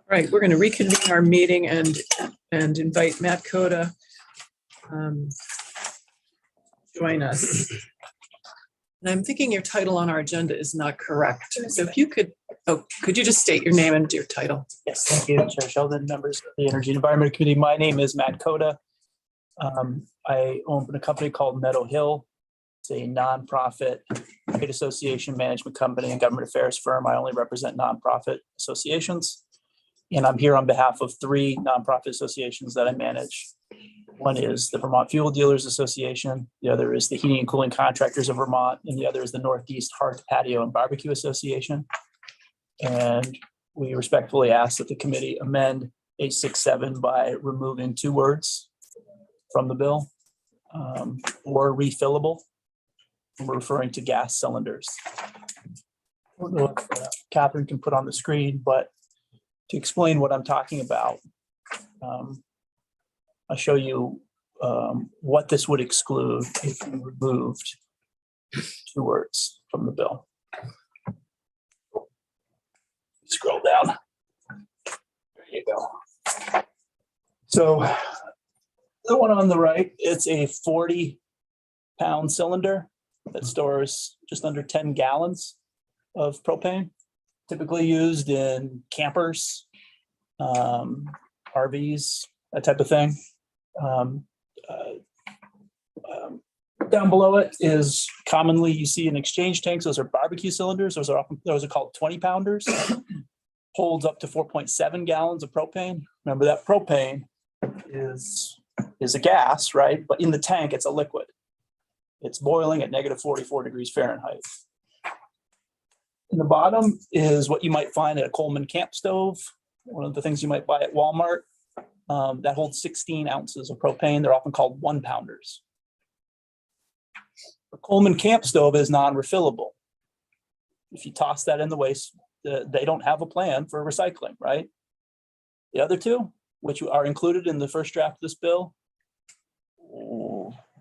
Right, we're going to reconvene our meeting and invite Matt Coda join us. And I'm thinking your title on our agenda is not correct. So if you could you just state your name and your title? Yes, thank you, Chair Sheldon, members of the Energy and Environment Committee. My name is Matt Coda. I own a company called Meadow Hill. It's a nonprofit trade association management company and government affairs firm. I only represent nonprofit associations. And I'm here on behalf of 3 nonprofit associations that I manage. One is the Vermont Fuel Dealers Association. The other is the Heating and Cooling Contractors of Vermont. And the other is the Northeast Hearth Patio and Barbecue Association. And we respectfully ask that the committee amend 867 by removing 2 words from the bill, or refillable. We're referring to gas cylinders. I don't know if Catherine can put on the screen, but to explain what I'm talking about, I'll show you what this would exclude if we removed 2 words from the bill. Scroll down. There you go. So the one on the right, it's a 40-pound cylinder that stores just under 10 gallons of propane, typically used in campers, RVs, that type of thing. Down below it is commonly you see in exchange tanks. Those are barbecue cylinders. Those are called 20-pounders. Holds up to 4.7 gallons of propane. Remember that propane is a gas, right? But in the tank, it's a liquid. It's boiling at negative 44 degrees Fahrenheit. In the bottom is what you might find at a Coleman camp stove. One of the things you might buy at Walmart. That holds 16 ounces of propane. They're often called 1-pounders. The Coleman camp stove is non-refillable. If you toss that in the waste, they don't have a plan for recycling, right? The other 2, which are included in the first draft of this bill,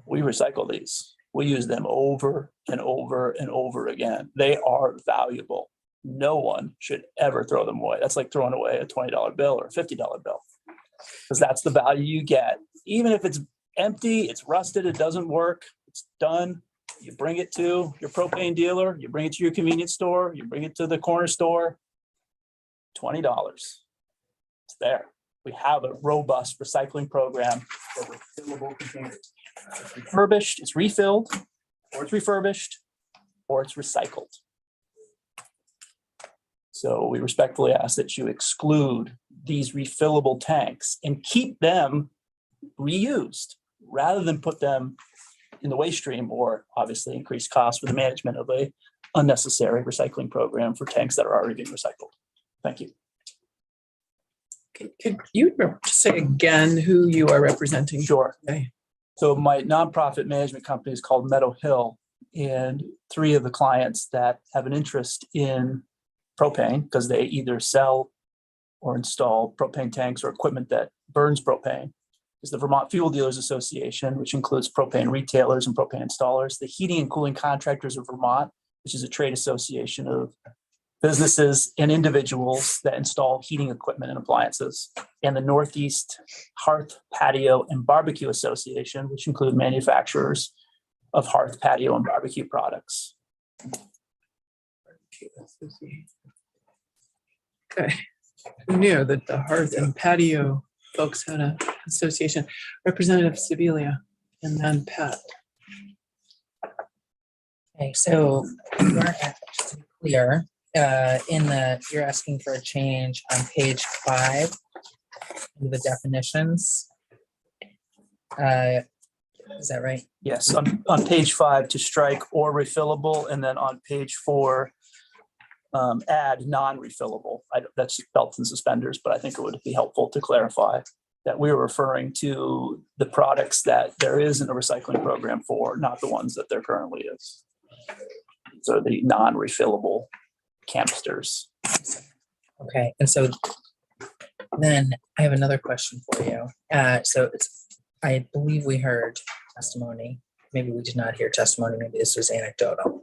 we recycle these. We use them over and over and over again. They are valuable. No one should ever throw them away. That's like throwing away a $20 bill or a $50 bill, because that's the value you get. Even if it's empty, it's rusted, it doesn't work, it's done. You bring it to your propane dealer, you bring it to your convenience store, you bring it to the corner store, $20. It's there. We have a robust recycling program for refillable containers. It's refurbished, it's refilled, or it's refurbished, or it's recycled. So we respectfully ask that you exclude these refillable tanks and keep them reused rather than put them in the waste stream, or obviously increase costs for the management of a unnecessary recycling program for tanks that are already being recycled. Thank you. Could you say again who you are representing? Sure. Okay. So my nonprofit management company is called Meadow Hill, and 3 of the clients that have an interest in propane, because they either sell or install propane tanks or equipment that burns propane, is the Vermont Fuel Dealers Association, which includes propane retailers and propane installers, the Heating and Cooling Contractors of Vermont, which is a trade association of businesses and individuals that install heating equipment and appliances, and the Northeast Hearth, Patio, and Barbecue Association, which include manufacturers of hearth, patio, and barbecue products. Okay. Who knew that the hearth and patio folks had an association? Representative Sibilia, and then Pat. Okay, so you are just to be clear, you're asking for a change on page 5 in the definitions. Is that right? Yes, on page 5 to strike or refillable, and then on page 4, add non-refillable. That's belts and suspenders, but I think it would be helpful to clarify that we are referring to the products that there isn't a recycling program for, not the ones that there currently is. So the non-refillable campsters. Okay, and so then I have another question for you. I believe we heard testimony. Maybe we did not hear testimony. Maybe this was anecdotal.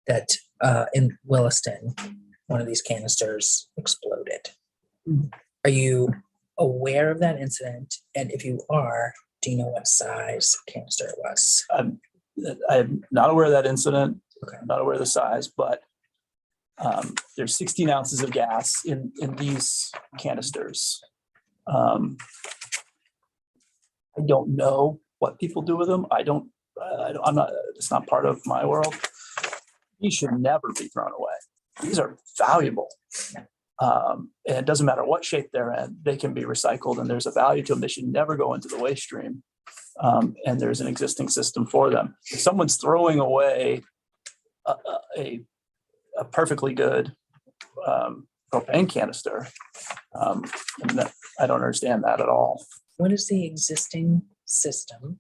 That in Williston, one of these canisters exploded. Mhm. Are you aware of that incident? And if you are, do you know what size canister it was? I'm not aware of that incident. Okay. I'm not aware of the size, but there's 16 ounces of gas in these canisters. I don't know what people do with them. I'm not, it's not part of my world. These should never be thrown away. These are valuable. And it doesn't matter what shape they're in, they can be recycled and there's a value to them. They should never go into the waste stream. And there's an existing system for them. If someone's throwing away a perfectly good propane canister, I don't understand that at all. What is the existing system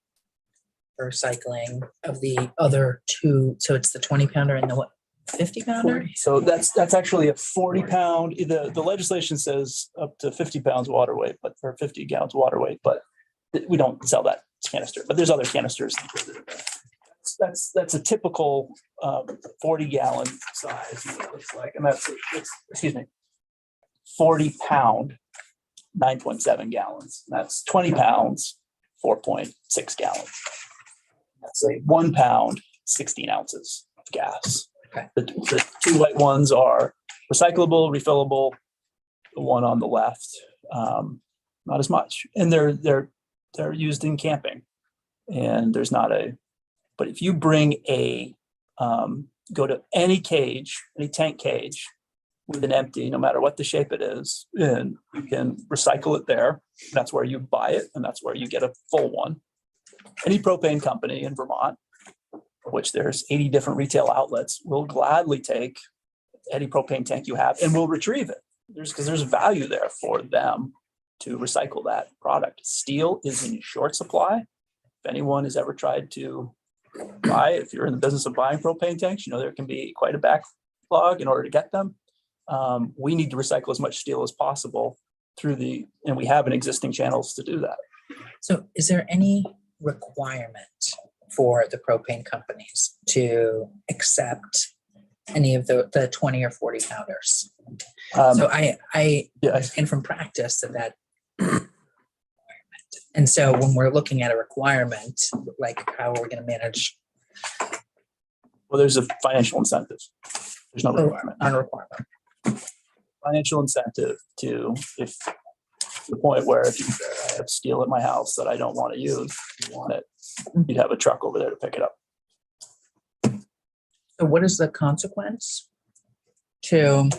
for recycling of the other two? So it's the 20 pounder and the what, 50 pounder? So that's actually a 40 pound, the legislation says up to 50 pounds water weight, but for 50 gallons water weight, but we don't sell that canister, but there's other canisters. That's a typical 40 gallon size, it looks like, and that's, excuse me, 40 pound, 9.7 gallons. That's 20 pounds, 4.6 gallons. That's a 1 pound, 16 ounces of gas. Okay. The two white ones are recyclable, refillable. The one on the left, not as much. And they're used in camping. And there's not but if you bring go to any cage, any tank cage with an empty, no matter what the shape it is, and you can recycle it there. That's where you buy it, and that's where you get a full one. Any propane company in Vermont, which there's 80 different retail outlets, will gladly take any propane tank you have and will retrieve it. Because there's value there for them to recycle that product. Steel is in short supply. If anyone has ever tried to buy, if you're in the business of buying propane tanks, you know there can be quite a backlog in order to get them. We need to recycle as much steel as possible and we have an existing channels to do that. So is there any requirement for the propane companies to accept any of the 20 or 40 pounders? So Yes. and from practice that and so when we're looking at a requirement, like how are we going to manage? Well, there's a financial incentive. There's no requirement. On requirement. Financial incentive to the point where if you have steel at my house that I don't want to use, you want it, you'd have a truck over there to pick it up. So what is the consequence to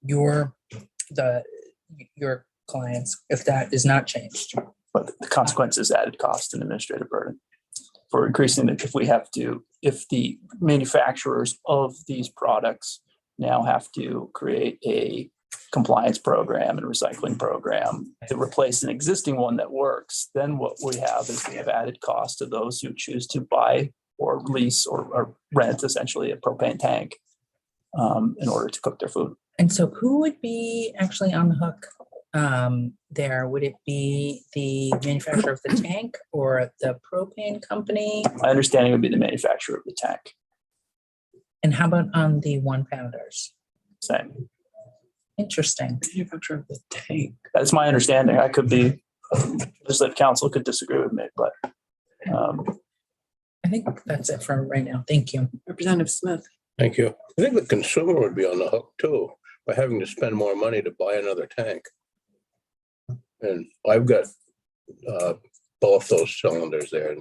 your clients if that is not changed? But the consequence is added cost and administrative burden for increasing it. If the manufacturers of these products now have to create a compliance program and recycling program to replace an existing one that works, then what we have is we have added cost to those who choose to buy or lease or rent essentially a propane tank in order to cook their food. And so who would be actually on the hook there? Would it be the manufacturer of the tank or the propane company? My understanding would be the manufacturer of the tank. And how about on the 1 pounders? Same. Interesting. Manufacturer of the tank. That's my understanding. I could be, legislative council could disagree with me, but I think that's it for right now. Thank you. Representative Smith. Thank you. I think the consumer would be on the hook too, by having to spend more money to buy another tank. And I've got both those cylinders there.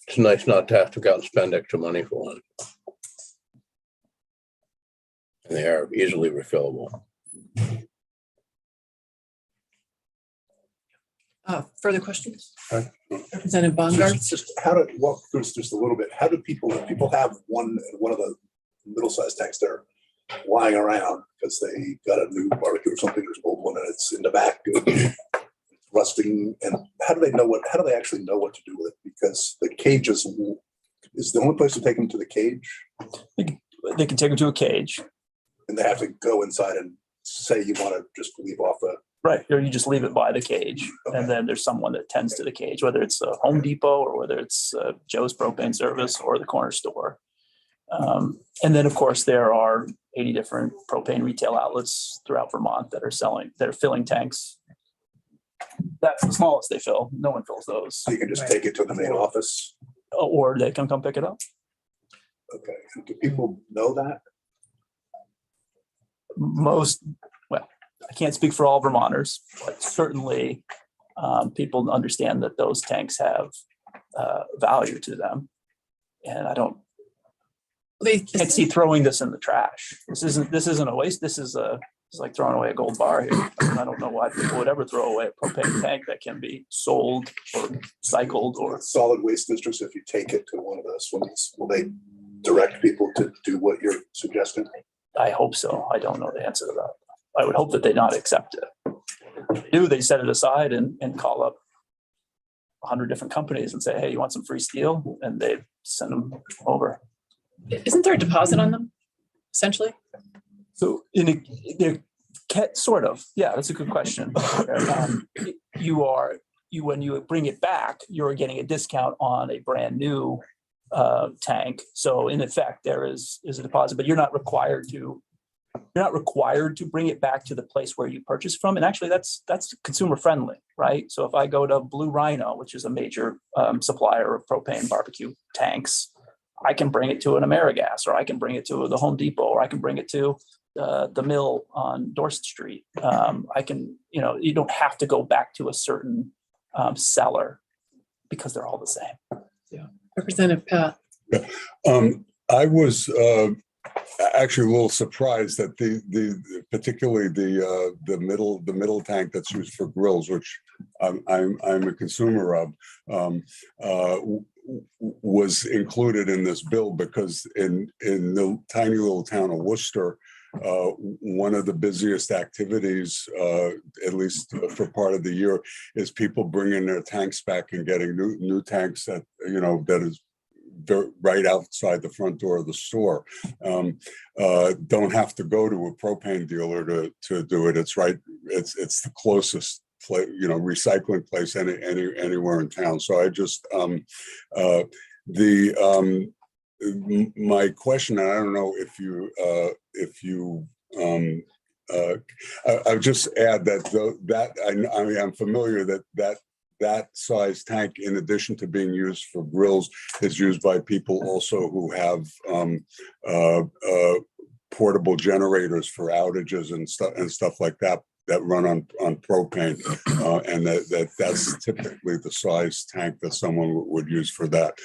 It's nice not to have to go out and spend extra money for one. And they are easily refillable. Further questions? Right. Representative Bongard. Just how to walk through this just a little bit. How do people have one of the middle-sized tanks there lying around because they got a new barbecue or something, there's an old one and it's in the back, it's rusting, and how do they actually know what to do with it? Because the cage is the only place to take them to the cage, they can take them to a cage. and they have to go inside and say you want to just leave off a. Right, or you just leave it by the cage, and then there's someone that tends to the cage, whether it's a Home Depot or whether it's Joe's Propane Service or the corner store. And then, of course, there are 80 different propane retail outlets throughout Vermont that are filling tanks. That's the smallest they fill. No one fills those. So you can just Right. take it to the main office. Or they can come pick it up. Okay. Do people know that? I can't speak for all Vermonters, but certainly people understand that those tanks have value to them. And I can't see throwing this in the trash. This isn't a waste. It's like throwing away a gold bar here. I don't know why people would ever throw away a propane tank that can be sold or cycled or. Solid waste districts, if you take it to one of the swimmers, will they direct people to do what you're suggesting? I hope so. I don't know the answer to that. I would hope that they not accept it. If they do, they set it aside and call up 100 different companies and say, hey, you want some free steel? And they send them over. Isn't there a deposit on them, essentially? So sort of, yeah, that's a good question. When you bring it back, you're getting a discount on a brand new tank. So in effect, there is a deposit, but you're not required to bring it back to the place where you purchase from. And actually that's consumer friendly, right? So if I go to Blue Rhino, which is a major supplier of propane barbecue tanks, I can bring it to an AmeriGas, or I can bring it to the Home Depot, or I can bring it to the mill on Dorset Street. You don't have to go back to a certain seller because they're all the same. Yeah. Representative Pat. I was actually a little surprised that particularly the middle tank that's used for grills, which I'm a consumer of, was included in this bill, because in the tiny little town of Worcester, one of the busiest activities, at least for part of the year, is people bringing their tanks back and getting new tanks that is right outside the front door of the store. Don't have to go to a propane dealer to do it. It's the closest recycling place anywhere in town. So I just my question, and I don't know if you I would just add that I'm familiar that size tank, in addition to being used for grills, is used by people also who have portable generators for outages and stuff like that run on propane, and that's typically the size tank that someone would use for that.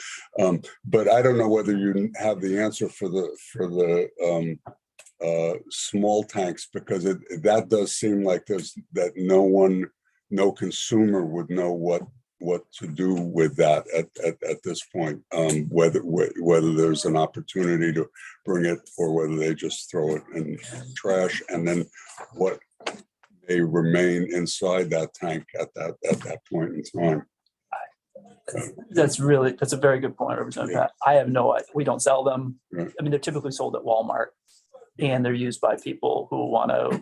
But I don't know whether you have the answer for the small tanks, because that does seem like no consumer would know what to do with that at this point, whether there's an opportunity to bring it, or whether they just throw it in trash, and then what may remain inside that tank at that point in time. That's a very good point, Representative Pat. I have no idea. We don't sell them. Right. I mean, they're typically sold at Walmart, and they're used by people who want to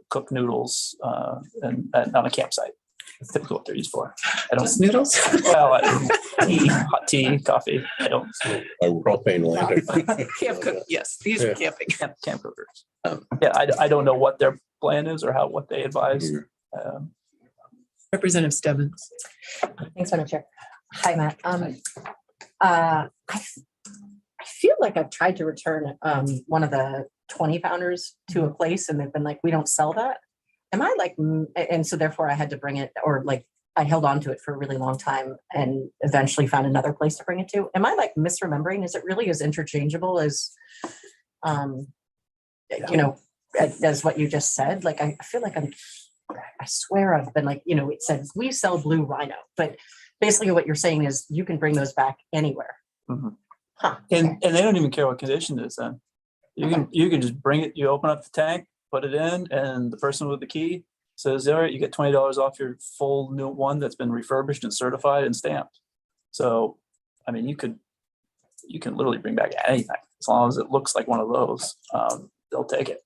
cook noodles and on a campsite. That's typically what they're used for. I don't. Just noodles? Well, hot tea, coffee. I don't. Propane lantern. Camp cook, yes, these are camping. Camp cookers. I don't know what their plan is or what they advise. Representative Stebbins. Thanks, Madam Chair. Hi, Matt. I feel like I've tried to return one of the 20 pounders to a place, and they've been like, we don't sell that. Am I like, and so therefore I had to bring it, or like I held on to it for a really long time and eventually found another place to bring it to. Am I like misremembering? Is it really as interchangeable as, as what you just said? Like, I feel like I swear I've been like, it says we sell Blue Rhino, but basically what you're saying is you can bring those back anywhere. Mm-hmm. Huh. And they don't even care what condition it is in. You can just bring it, you open up the tank, put it in, and the person with the key says, all right, you get $20 off your full new one that's been refurbished and certified and stamped. So, I mean, you can literally bring back anything as long as it looks like one of those. They'll take it.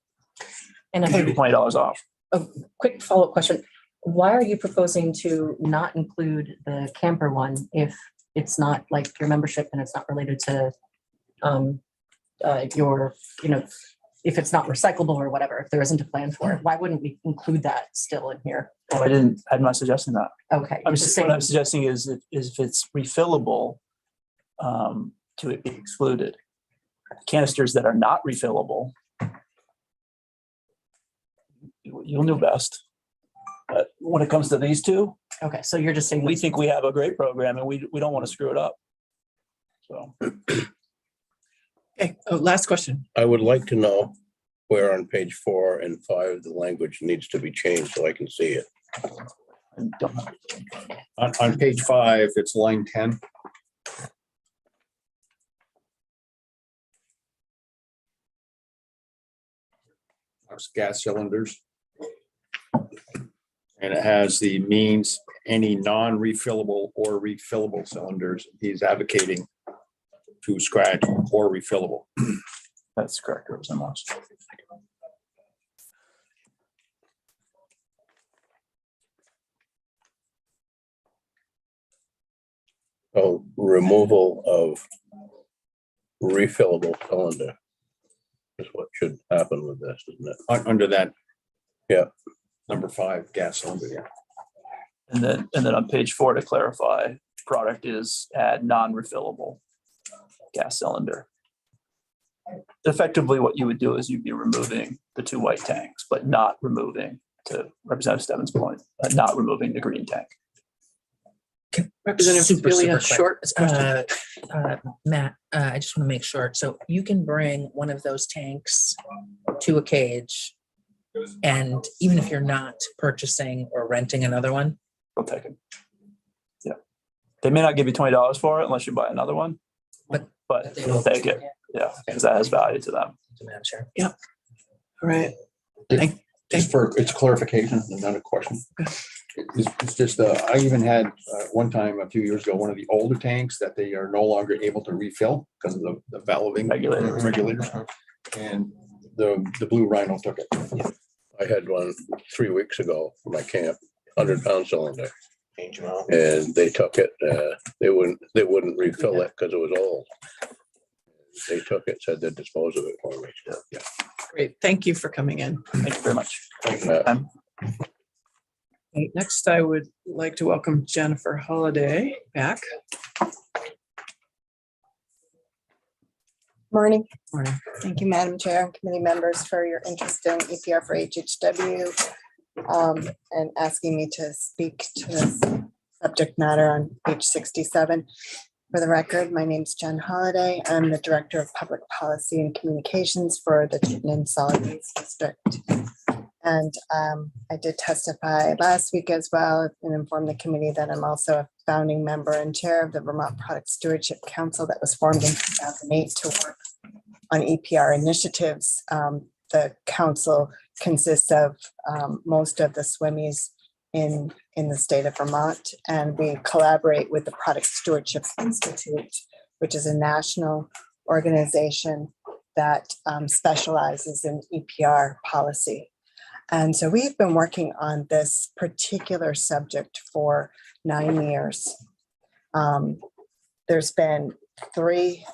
And Give you $20 off. a quick follow-up question. Why are you proposing to not include the camper one if it's not like your membership and it's not related to your, if it's not recyclable or whatever, if there isn't a plan for it, why wouldn't we include that still in here? Oh, I'm not suggesting that. Okay. I'm you're just just saying, saying, what I'm suggesting is if it's refillable, to it be excluded. Canisters that are not refillable, you'll know best. But when it comes to these two, okay, so you're just saying. we think we have a great program and we don't want to screw it up. So, Okay, oh, last question. I would like to know where on page 4 and 5 the language needs to be changed so I can see it. I don't know. On page 5, it's line 10. There's gas cylinders. And it has the means any non-refillable or refillable cylinders. He's advocating to scratch or refillable. That's correct, Representative Moss. So removal of refillable cylinder is what should happen with this, isn't it? Under that. Yeah. Number 5, gas cylinder, yeah. And then on page 4, to clarify, product is add non-refillable gas cylinder. Effectively, what you would do is you'd be removing the 2 white tanks, but not removing, to Representative Stebbins' point, not removing the green tank. Representative Super, Sealy, a super quick. short question. Matt, I just want to make sure. So you can bring one of those tanks to a cage, and even if you're not purchasing or renting another one, They'll take it. Yeah. They may not give you $20 for it unless you buy another one, But- but they'll take it. Yeah, because that has value to them. Madam Chair. All right. Just for its clarification, and not a question. It's just, I even had one time a few years ago, one of the older tanks that they are no longer able to refill because of the valving regulators. And the Blue Rhino took it. I had one 3 weeks ago for my camp, 100-pound cylinder. And they took it, they wouldn't refill it because it was old. They took it, said they'd dispose of it for me. Yeah. Great. Thank you for coming in. Thank you very much. Uh, Okay, next, I would like to welcome Jennifer Holliday back. Morning. Morning. Thank you, Madam Chair and committee members, for your interest in EPR for HHW and asking me to speak to this subject matter on page 67. For the record, my name is Jen Holliday. I'm the Director of Public Policy and Communications for the Chittenden Solid Waste District. And I did testify last week as well and inform the committee that I'm also a founding member and chair of the Vermont Product Stewardship Council that was formed in 2008 to work on EPR initiatives. The council consists of most of the SWMEs in the state of Vermont, and we collaborate with the Product Stewardship Institute, which is a national organization that specializes in EPR policy. And so we've been working on this particular subject for 9 years. There's been three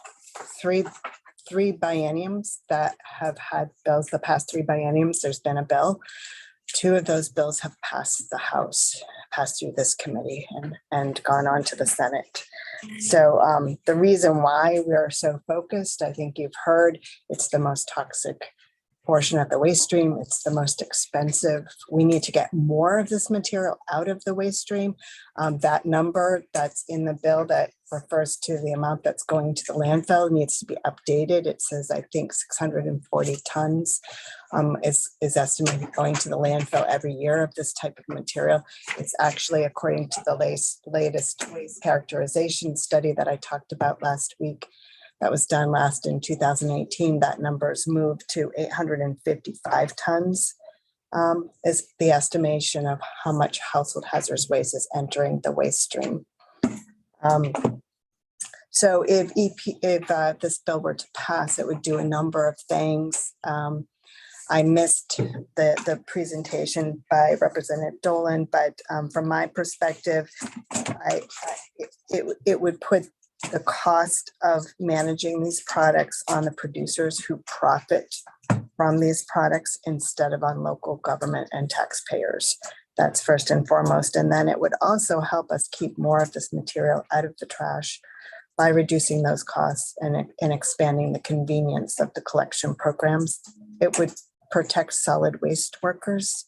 bienniums that have had bills. The past 3 bienniums, there's been a bill. 2 of those bills have passed the House, passed through this committee and gone on to the Senate. So the reason why we're so focused, I think you've heard, it's the most toxic portion of the waste stream. It's the most expensive. We need to get more of this material out of the waste stream. That number that's in the bill that refers to the amount that's going to the landfill needs to be updated. It says, I think 640 tons is estimated going to the landfill every year of this type of material. It's actually, according to the latest waste characterization study that I talked about last week, that was done last in 2018, that number's moved to 855 tons is the estimation of how much household hazardous waste is entering the waste stream. So if this bill were to pass, it would do a number of things. I missed the presentation by Representative Dolan, but from my perspective, it would put the cost of managing these products on the producers who profit from these products instead of on local government and taxpayers. That's first and foremost. And then it would also help us keep more of this material out of the trash by reducing those costs and expanding the convenience of the collection programs. It would protect solid waste workers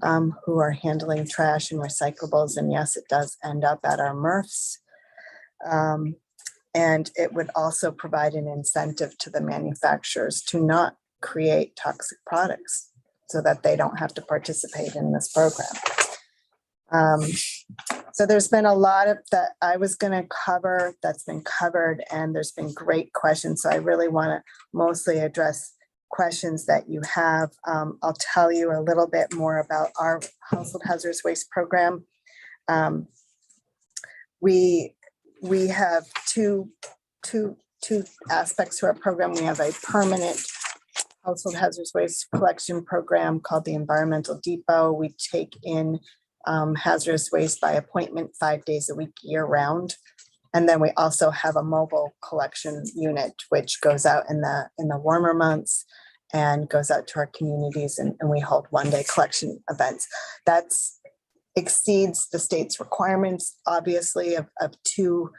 who are handling trash and recyclables. And yes, it does end up at our MRFs. And it would also provide an incentive to the manufacturers to not create toxic products so that they don't have to participate in this program. So there's been a lot of that I was going to cover that's been covered, and there's been great questions. So I really want to mostly address questions that you have. I'll tell you a little bit more about our household hazardous waste program. We have two aspects to our program. We have a permanent household hazardous waste collection program called the Environmental Depot. We take in hazardous waste by appointment 5 days a week, year round. And then we also have a mobile collection unit, which goes out in the warmer months and goes out to our communities, and we hold one-day collection events. That's exceeds the state's requirements, obviously, of two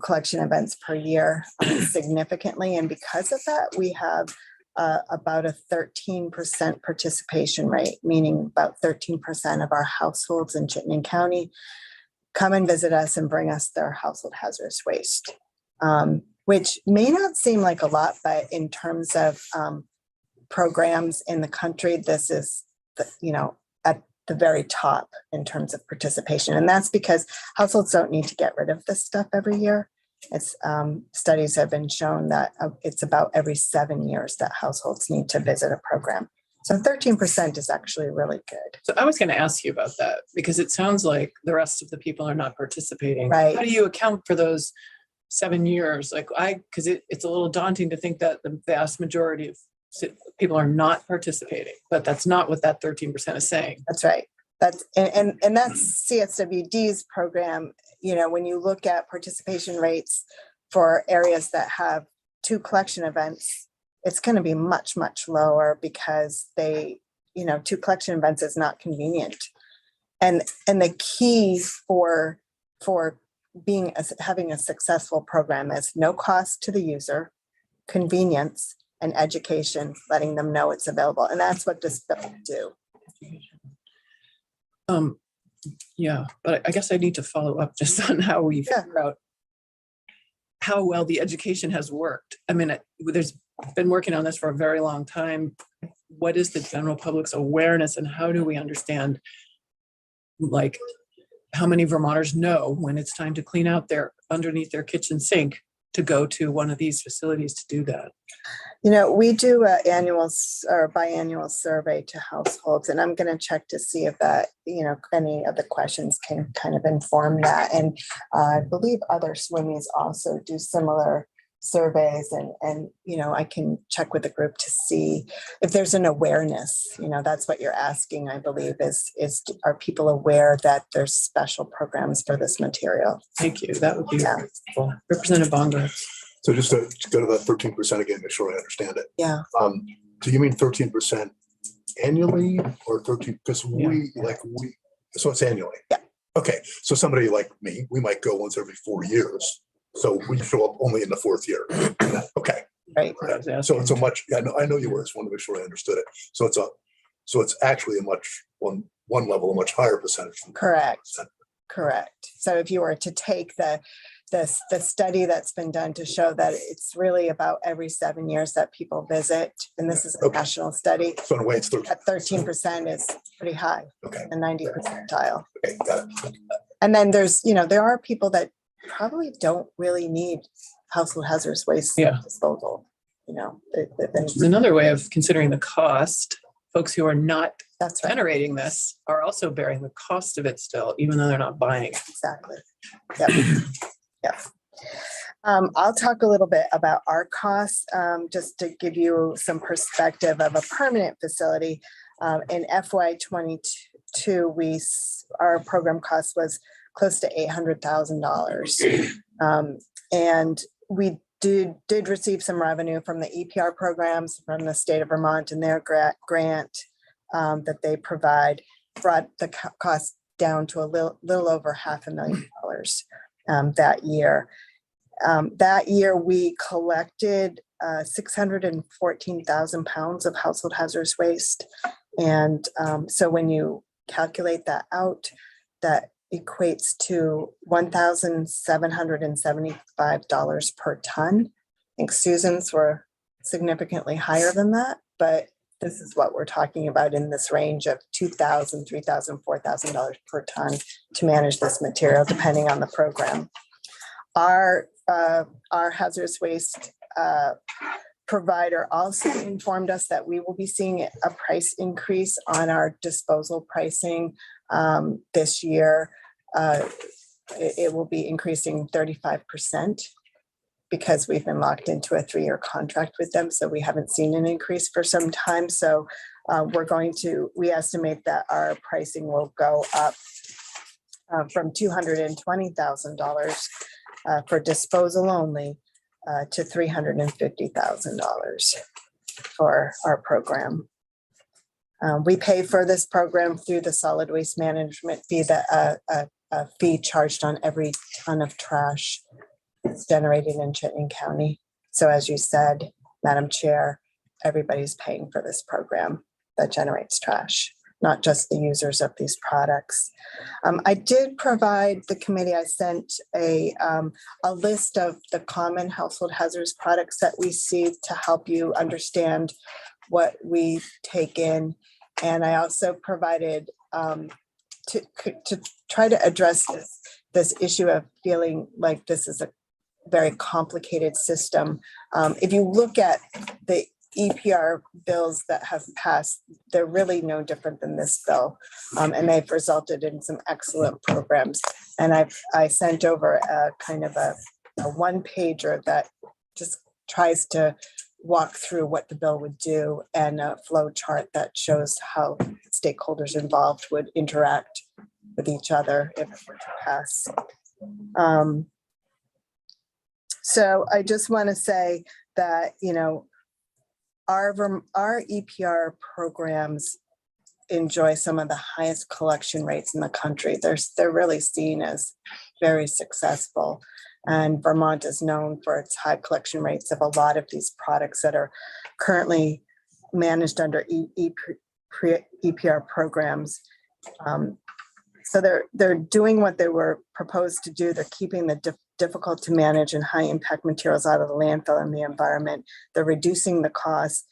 collection events per year significantly. And because of that, we have about a 13% participation rate, meaning about 13% of our households in Chittenden County come and visit us and bring us their household hazardous waste, which may not seem like a lot, but in terms of programs in the country, this is, at the very top in terms of participation. And that's because households don't need to get rid of this stuff every year. It's studies have been shown that it's about every 7 years that households need to visit a program. So 13% is actually really good. So I was going to ask you about that because it sounds like the rest of the people are not participating. Right. How do you account for those 7 years? Because it's a little daunting to think that the vast majority of people are not participating, but that's not what that 13% is saying. That's right. That's CSWD's program. When you look at participation rates for areas that have 2 collection events, it's going to be much, much lower because 2 collection events is not convenient. And the key for having a successful program is no cost to the user, convenience, and education, letting them know it's available. And that's what this bill will do. Yeah, but I guess I need to follow up just on how we figure out how well the education has worked. I mean, there's been working on this for a very long time. What is the general public's awareness, and how do we understand, how many Vermonters know when it's time to clean out underneath their kitchen sink to go to one of these facilities to do that? We do an annual or biannual survey to households, and I'm going to check to see if that, any of the questions can kind of inform that. And I believe other SWMEs also do similar surveys, and I can check with the group to see if there's an awareness. That's what you're asking, I believe, is are people aware that there's special programs for this material? Thank you. That would be helpful. Representative Bongo. So just to go to that 13% again, make sure I understand it. Yeah. Do you mean 13% annually or 13? Because so it's annually. Yeah. Okay. So somebody like me, we might go once every 4 years. So we show up only in the 4th year. Okay. Right. So it's a much, I know you were, I just want to make sure I understood it. So it's actually one level, a much higher percentage. Correct. So if you were to take the study that's been done to show that it's really about every 7 years that people visit, and this is a national study. So in a way, it's 13%. At 13% is pretty high. Okay. The 90th percentile. Okay, got it. And then there's, there are people that probably don't really need household hazardous waste disposal. It's another way of considering the cost. Folks who are not That's right. generating this are also bearing the cost of it still, even though they're not buying it. Exactly. Yep. Yep. I'll talk a little bit about our costs, just to give you some perspective of a permanent facility. In FY22, our program cost was close to $800,000. And we did receive some revenue from the EPR programs from the state of Vermont, and their grant that they provide brought the cost down to a little over $500,000 that year. That year we collected 614,000 pounds of household hazardous waste. And so when you calculate that out, that equates to $1,775 per ton. I think Susan's were significantly higher than that, but this is what we're talking about in this range of $2,000, $3,000, $4,000 per ton to manage this material, depending on the program. Our hazardous waste provider also informed us that we will be seeing a price increase on our disposal pricing this year. It will be increasing 35% because we've been locked into a 3-year contract with them. So we haven't seen an increase for some time. So we estimate that our pricing will go up from $220,000 for disposal only to $350,000 for our program. We pay for this program through the solid waste management fee, that a fee charged on every ton of trash that's generated in Chittenden County. So as you said, Madam Chair, everybody's paying for this program that generates trash, not just the users of these products. I did provide the committee, I sent a list of the common household hazardous products that we see to help you understand what we take in. And I also provided to try to address this issue of feeling like this is a very complicated system. If you look at the EPR bills that have passed, they're really no different than this bill. And they've resulted in some excellent programs. And I sent over a kind of a one-pager that just tries to walk through what the bill would do, and a flow chart that shows how stakeholders involved would interact with each other if it were to pass. So I just want to say that, you know, our EPR programs enjoy some of the highest collection rates in the country. They're really seen as very successful. And Vermont is known for its high collection rates of a lot of these products that are currently managed under EPR programs. So they're doing what they were proposed to do. They're keeping the difficult to manage and high impact materials out of the landfill and the environment. They're reducing the cost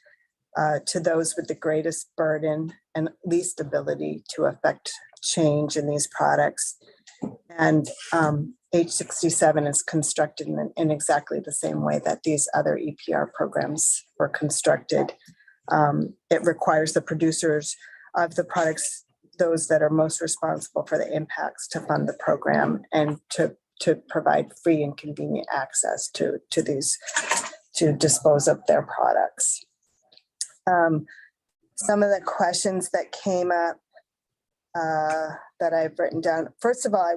to those with the greatest burden and least ability to affect change in these products. And H67 is constructed in exactly the same way that these other EPR programs were constructed. It requires the producers of the products, those that are most responsible for the impacts, to fund the program and to provide free and convenient access to these, to dispose of their products. Some of the questions that came up that I've written down. First of all,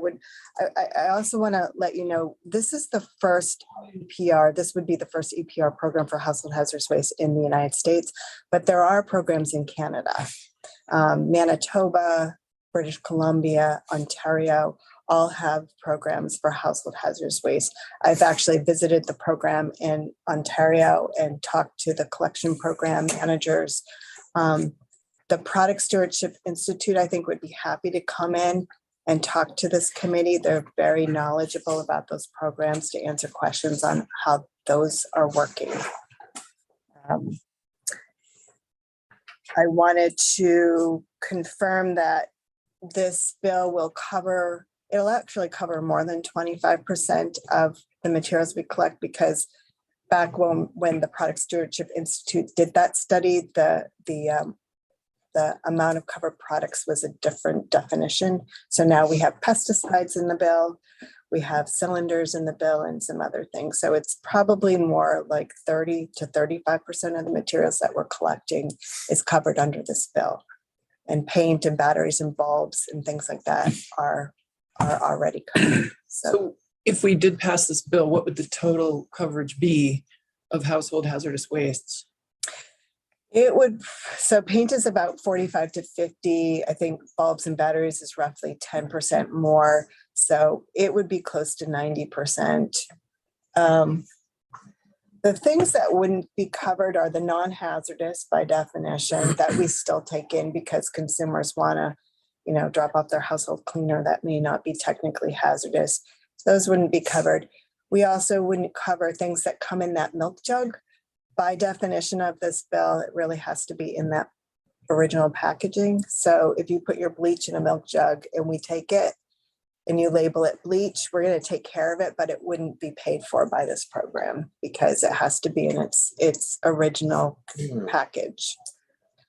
I also want to let you know, this is the first EPR. This would be the first EPR program for household hazardous waste in the United States, but there are programs in Canada. Manitoba, British Columbia, Ontario, all have programs for household hazardous waste. I've actually visited the program in Ontario and talked to the collection program managers. The Product Stewardship Institute, I think, would be happy to come in and talk to this committee. They're very knowledgeable about those programs to answer questions on how those are working. I wanted to confirm that this bill will cover, it'll actually cover more than 25% of the materials we collect, because back when the Product Stewardship Institute did that study, the amount of covered products was a different definition. So now we have pesticides in the bill, we have cylinders in the bill, and some other things. So it's probably more like 30 to 35% of the materials that we're collecting is covered under this bill. And paint and batteries and bulbs and things like that are are already covered. So So if we did pass this bill, what would the total coverage be of household hazardous wastes? it would, so paint is about 45 to 50. I think bulbs and batteries is roughly 10% more. So it would be close to 90%. The things that wouldn't be covered are the non-hazardous by definition that we still take in because consumers want to, drop off their household cleaner that may not be technically hazardous. Those wouldn't be covered. We also wouldn't cover things that come in that milk jug. By definition of this bill, it really has to be in that original packaging. So if you put your bleach in a milk jug and we take it and you label it bleach, we're going to take care of it, but it wouldn't be paid for by this program because it has to be in its original package.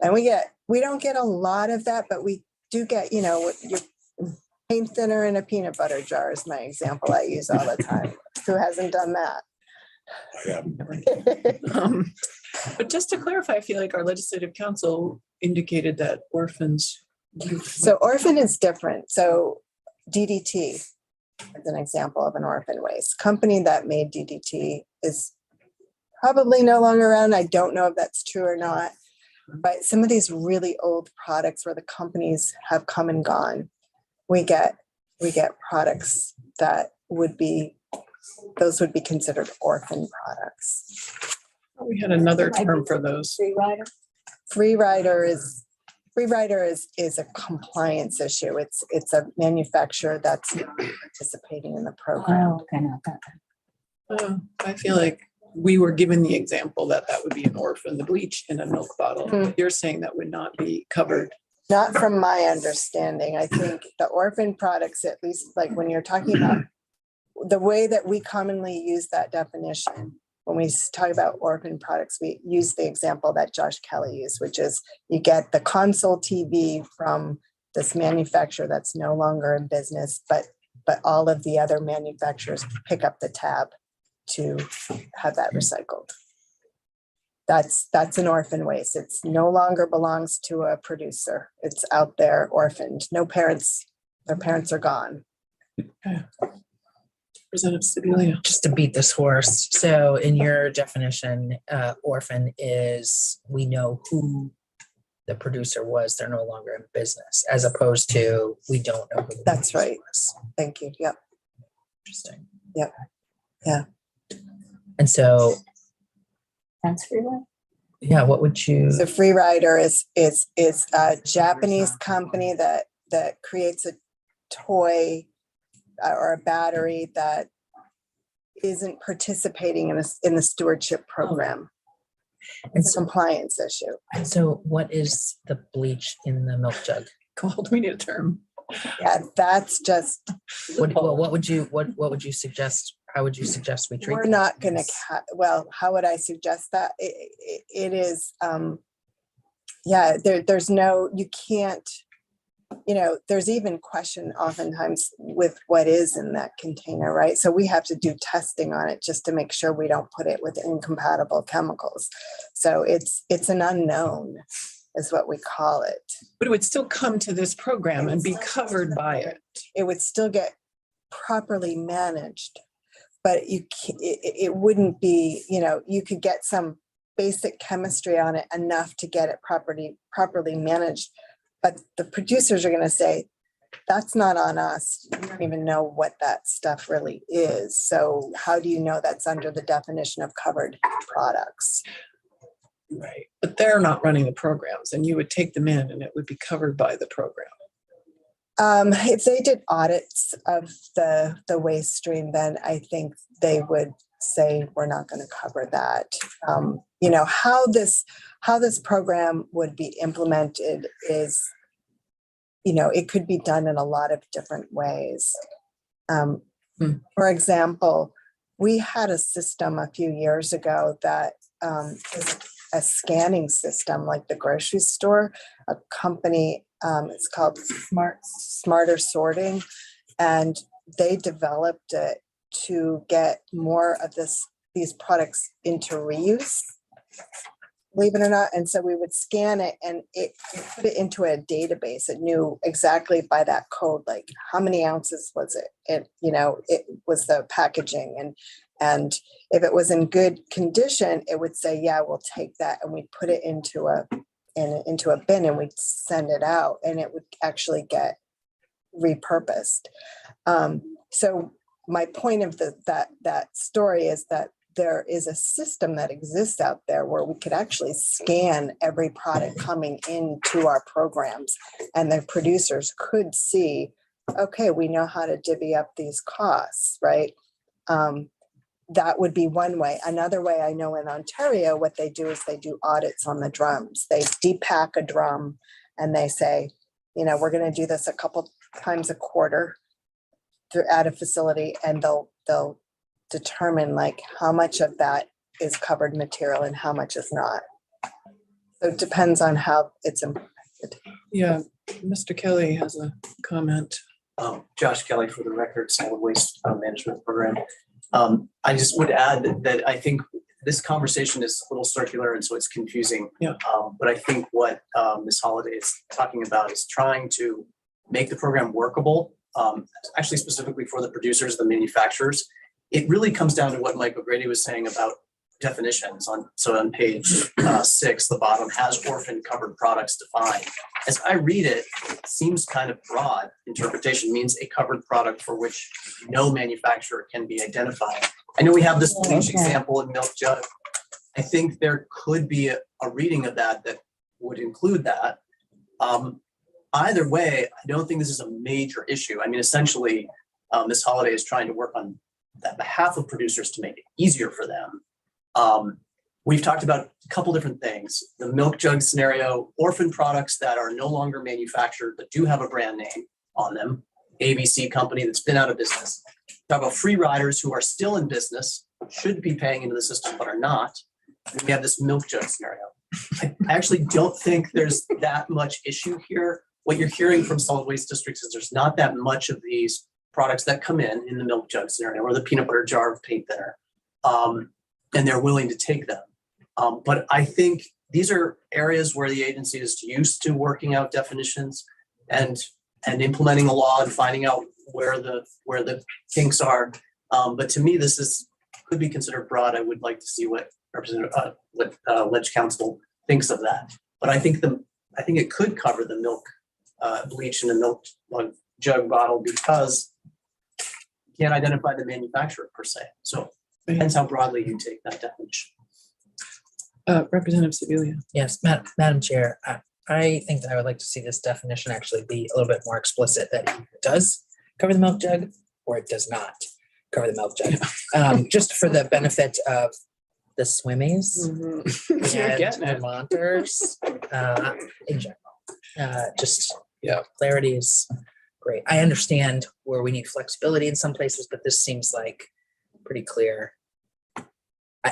And we don't get a lot of that, but we do get, your paint thinner in a peanut butter jar is my example I use all the time. Who hasn't done that? Yeah. But just to clarify, I feel like our legislative council indicated that orphans. So orphan is different. So DDT is an example of an orphan waste. Company that made DDT is probably no longer around. I don't know if that's true or not. But some of these really old products where the companies have come and gone, we get products that would be considered orphan products. We had another term for those. Free rider is a compliance issue. It's a manufacturer that's not participating in the program. Oh, okay, not that. I feel like we were given the example that would be an orphan, the bleach in a milk bottle. Hmm. You're saying that would not be covered. Not from my understanding. I think the orphan products, at least like when you're talking about the way that we commonly use that definition, when we talk about orphan products, we use the example that Josh Kelly used, which is you get the console TV from this manufacturer that's no longer in business, but all of the other manufacturers pick up the tab to have that recycled. That's an orphan waste. It's no longer belongs to a producer. It's out there orphaned. No parents, their parents are gone. Representative Sibilia. Just to beat this horse. So in your definition, orphan is we know who the producer was. They're no longer in business, as opposed to we don't know who the That's producer right. was. Thank you. Yep. Interesting. Yep. Yeah. And so, That's free one. yeah, what would you? So Free Rider is a Japanese company that creates a toy or a battery that isn't participating in the stewardship program. It's a compliance issue. And so what is the bleach in the milk jug? Called, we need a term. Yeah, that's just, What would you suggest? How would you suggest we treat? we're not going to, how would I suggest that? It is, there's no, you can't, there's even question oftentimes with what is in that container, right? So we have to do testing on it just to make sure we don't put it with incompatible chemicals. So it's an unknown is what we call it. But it would still come to this program and be covered by it. It would still get properly managed, but it wouldn't be, you could get some basic chemistry on it enough to get it properly managed. But the producers are going to say, that's not on us. You don't even know what that stuff really is. So how do you know that's under the definition of covered products? Right. But they're not running the programs and you would take them in and it would be covered by the program. If they did audits of the waste stream, then I think they would say we're not going to cover that. How this program would be implemented is, it could be done in a lot of different ways. For example, we had a system a few years ago that is a scanning system like the grocery store, a company, it's called Smarter Sorting, and they developed it to get more of these products into reuse. believe it or not. And so we would scan it and it put it into a database. It knew exactly by that code, like how many ounces was it? It was the packaging. And if it was in good condition, it would say, yeah, we'll take that. And we'd put it into a bin and we'd send it out and it would actually get repurposed. So my point of that story is that there is a system that exists out there where we could actually scan every product coming into our programs and the producers could see, okay, we know how to divvy up these costs, right? That would be one way. Another way, I know in Ontario, what they do is they do audits on the drums. They depack a drum and they say, we're going to do this a couple times a quarter at a facility, and they'll determine like how much of that is covered material and how much is not. So it depends on how it's implemented. Yeah, Mr. Kelly has a comment. Josh Kelly for the Record Solid Waste Management Program. I just would add that I think this conversation is a little circular and so it's confusing. Yeah. But I think what Ms. Holliday is talking about is trying to make the program workable, actually specifically for the producers, the manufacturers. It really comes down to what Mike O'Grady was saying about definitions. On page 6, the bottom has orphan covered products defined. As I read it, it seems kind of broad. Interpretation means a covered product for which no manufacturer can be identified. I know we have this bleach example in Milk Jug. I think there could be a reading of that would include that. Either way, I don't think this is a major issue. I mean, essentially, Ms. Holliday is trying to work on that behalf of producers to make it easier for them. We've talked about a couple different things. The Milk Jug scenario, orphan products that are no longer manufactured but do have a brand name on them, ABC company that's been out of business. Talk about free riders who are still in business, should be paying into the system but are not. And we have this Milk Jug scenario. I actually don't think there's that much issue here. What you're hearing from solid waste districts is there's not that much of these products that come in the Milk Jug scenario or the peanut butter jar of paint thinner, and they're willing to take them. But I think these are areas where the agency is used to working out definitions and implementing a law and finding out where the kinks are. But to me, this could be considered broad. I would like to see what Ledge Council thinks of that. But I think it could cover the milk bleach in the milk jug bottle because you can't identify the manufacturer per se. So it depends how broadly you take that definition. Representative Sibilia. Yes, Madam Chair, I think that I would like to see this definition actually be a little bit more explicit that it does cover the milk jug or it does not cover the milk jug. Just for the benefit of the swimmies and Vermonters in general. Clarity is great. I understand where we need flexibility in some places, but this seems like pretty clear.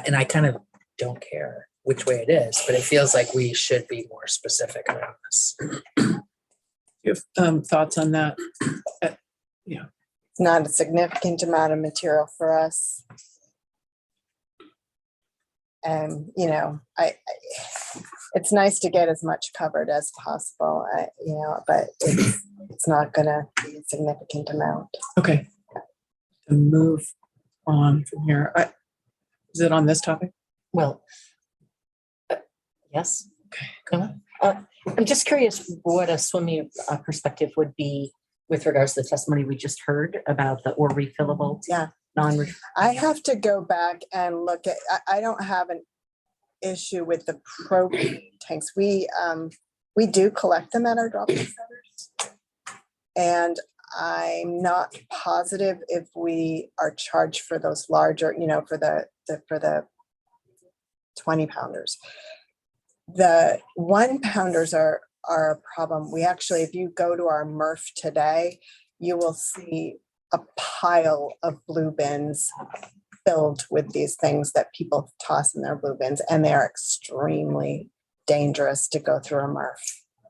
And I kind of don't care which way it is, but it feels like we should be more specific around this. You have thoughts on that? Yeah. It's not a significant amount of material for us. And, it's nice to get as much covered as possible, but it's not going to be a significant amount. Okay. To move on from here. Is it on this topic? Well, yes. Okay. I'm just curious what a swimming perspective would be with regards to the testimony we just heard about the or refillable. Yeah. Non-refillable. I have to go back and look at, I don't have an issue with the propane tanks. We do collect them at our drop-off centers. And I'm not positive if we are charged for those larger, for the 20 pounders. The 1 pounders are a problem. We actually, if you go to our MRF today, you will see a pile of blue bins filled with these things that people toss in their blue bins, and they are extremely dangerous to go through a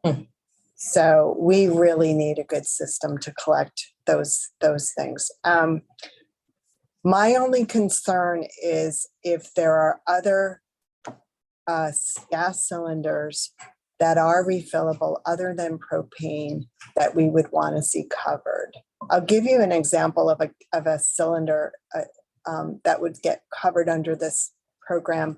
MRF. So we really need a good system to collect those things. My only concern is if there are other gas cylinders that are refillable other than propane that we would want to see covered. I'll give you an example of a cylinder that would get covered under this program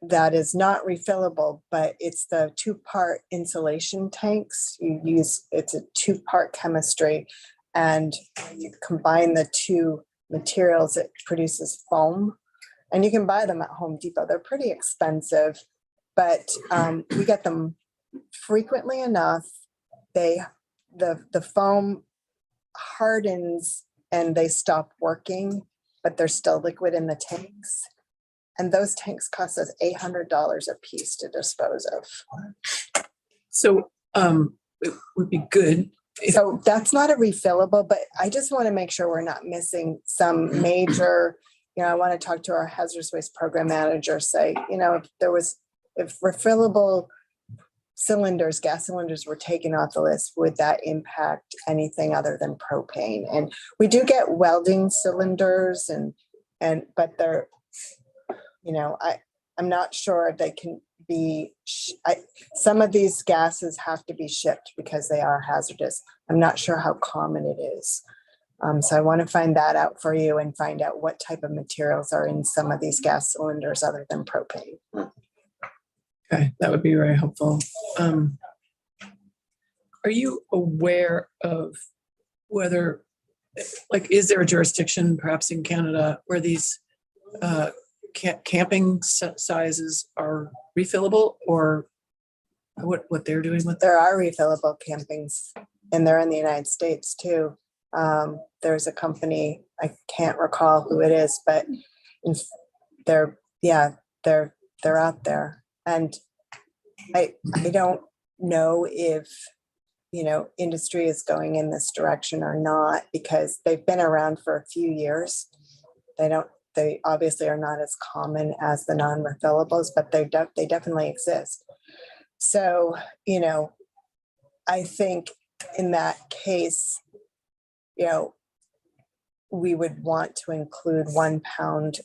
that is not refillable, but it's the two-part insulation tanks. It's a two-part chemistry, and when you combine the two materials, it produces foam. And you can buy them at Home Depot. They're pretty expensive, but we get them frequently enough. The foam hardens and they stop working, but they're still liquid in the tanks. And those tanks cost us $800 a piece to dispose of. So it would be good. So that's not a refillable, but I just want to make sure we're not missing some major, I want to talk to our hazardous waste program manager, say, if refillable cylinders, gas cylinders were taken off the list, would that impact anything other than propane? And we do get welding cylinders but they're, I'm not sure if they can be, some of these gases have to be shipped because they are hazardous. I'm not sure how common it is. So I want to find that out for you and find out what type of materials are in some of these gas cylinders other than propane. Okay, that would be very helpful. Are you aware of whether, is there a jurisdiction perhaps in Canada where these camping sizes are refillable, or what they're doing with them? There are refillable campings, and they're in the United States too. There's a company, I can't recall who it is, but they're out there. And I don't know if, industry is going in this direction or not, because they've been around for a few years. They obviously are not as common as the non-refillables, but they definitely exist. So, I think in that case, we would want to include 1 pound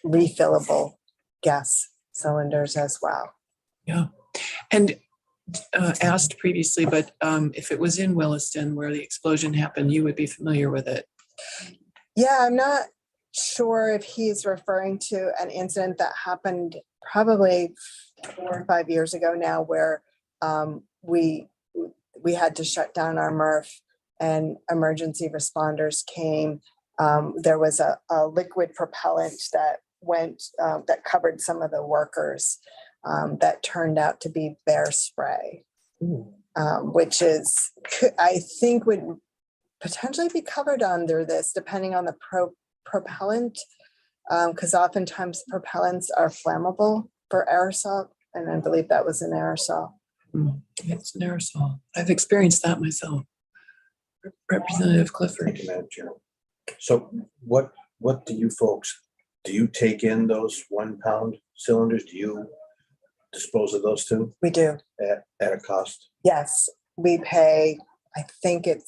refillable gas cylinders as well. Yeah. And asked previously, but if it was in Williston where the explosion happened, you would be familiar with it. Yeah, I'm not sure if he's referring to an incident that happened probably 4 or 5 years ago now, where we had to shut down our MRF and emergency responders came. There was a liquid propellant that that covered some of the workers that turned out to be bear spray, which I think would potentially be covered under this, depending on the propellant, because oftentimes propellants are flammable for aerosol, and I believe that was an aerosol. It's an aerosol. I've experienced that myself. Representative Clifford. Thank you, Madam Chair. So what do you folks, do you take in those 1 pound cylinders? Do you dispose of those too We do. at a cost? Yes, we pay, I think I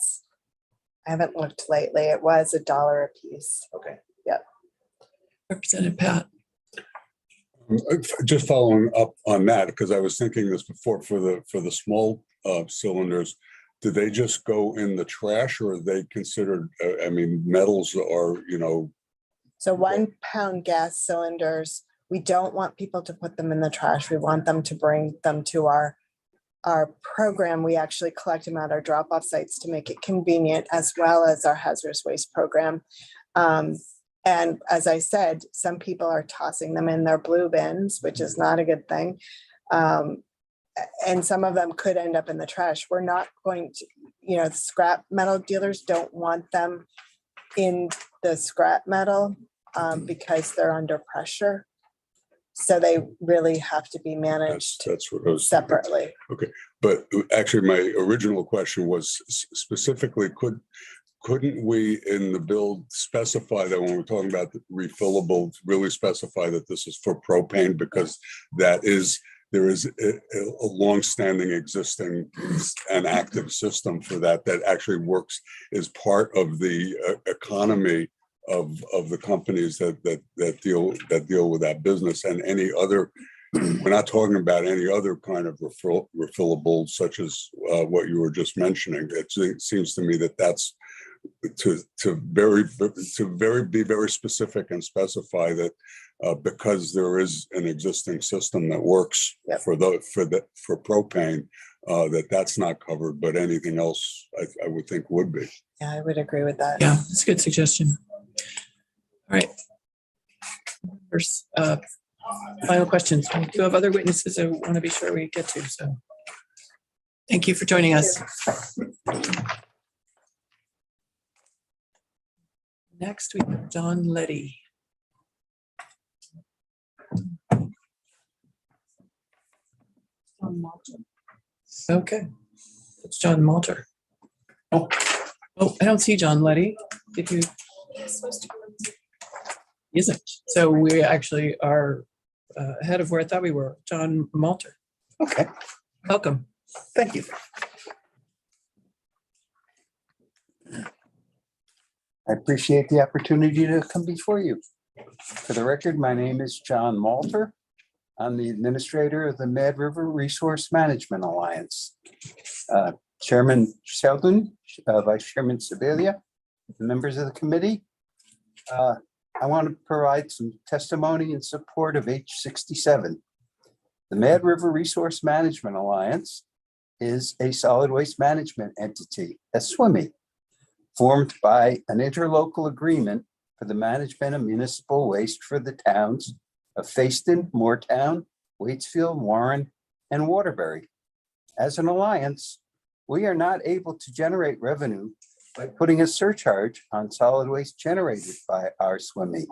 haven't looked lately. It was $1 a piece. Okay. Yep. Representative Pat. Just following up on that, because I was thinking this before, for the small cylinders, do they just go in the trash, or are they considered, metals are, So 1 pound gas cylinders, we don't want people to put them in the trash. We want them to bring them to our program. We actually collect them at our drop-off sites to make it convenient, as well as our hazardous waste program. And as I said, some people are tossing them in their blue bins, which is not a good thing. And some of them could end up in the trash. We're not going to, scrap metal dealers don't want them in the scrap metal because they're under pressure. So they really have to be managed that's what I was separately. Okay, but actually my original question was specifically, couldn't we in the bill specify that when we're talking about the refillable, really specify that this is for propane, because there is a longstanding existing and active system for that actually works as part of the economy of the companies that deal with that business, and any other we're not talking about any other kind of refillable, such as what you were just mentioning. It seems to me that that's to be very specific and specify that because there is an existing system that works Yep. for propane, that's not covered, but anything else I would think would be. Yeah, I would agree with that. Yeah, that's a good suggestion. All right. First, final questions. We do have other witnesses I want to be sure we get to, so. Thank you for joining us. Next, we have John Letty. Okay, it's John Malter. Oh, I don't see John Letty. Did you? He isn't. So we actually are ahead of where I thought we were. John Malter. Okay, Welcome. thank you. I appreciate the opportunity to come before you. For the record, my name is John Malter. I'm the administrator of the Mad River Resource Management Alliance. Chairman Sheldon, Vice Chairman Sebelia, members of the committee. I want to provide some testimony in support of H67. The Mad River Resource Management Alliance is a solid waste management entity, a SWMI, formed by an interlocal agreement for the management of municipal waste for the towns of Fayston, Moortown, Waitsfield, Warren, and Waterbury. As an alliance, we are not able to generate revenue by putting a surcharge on solid waste generated by our SWMI.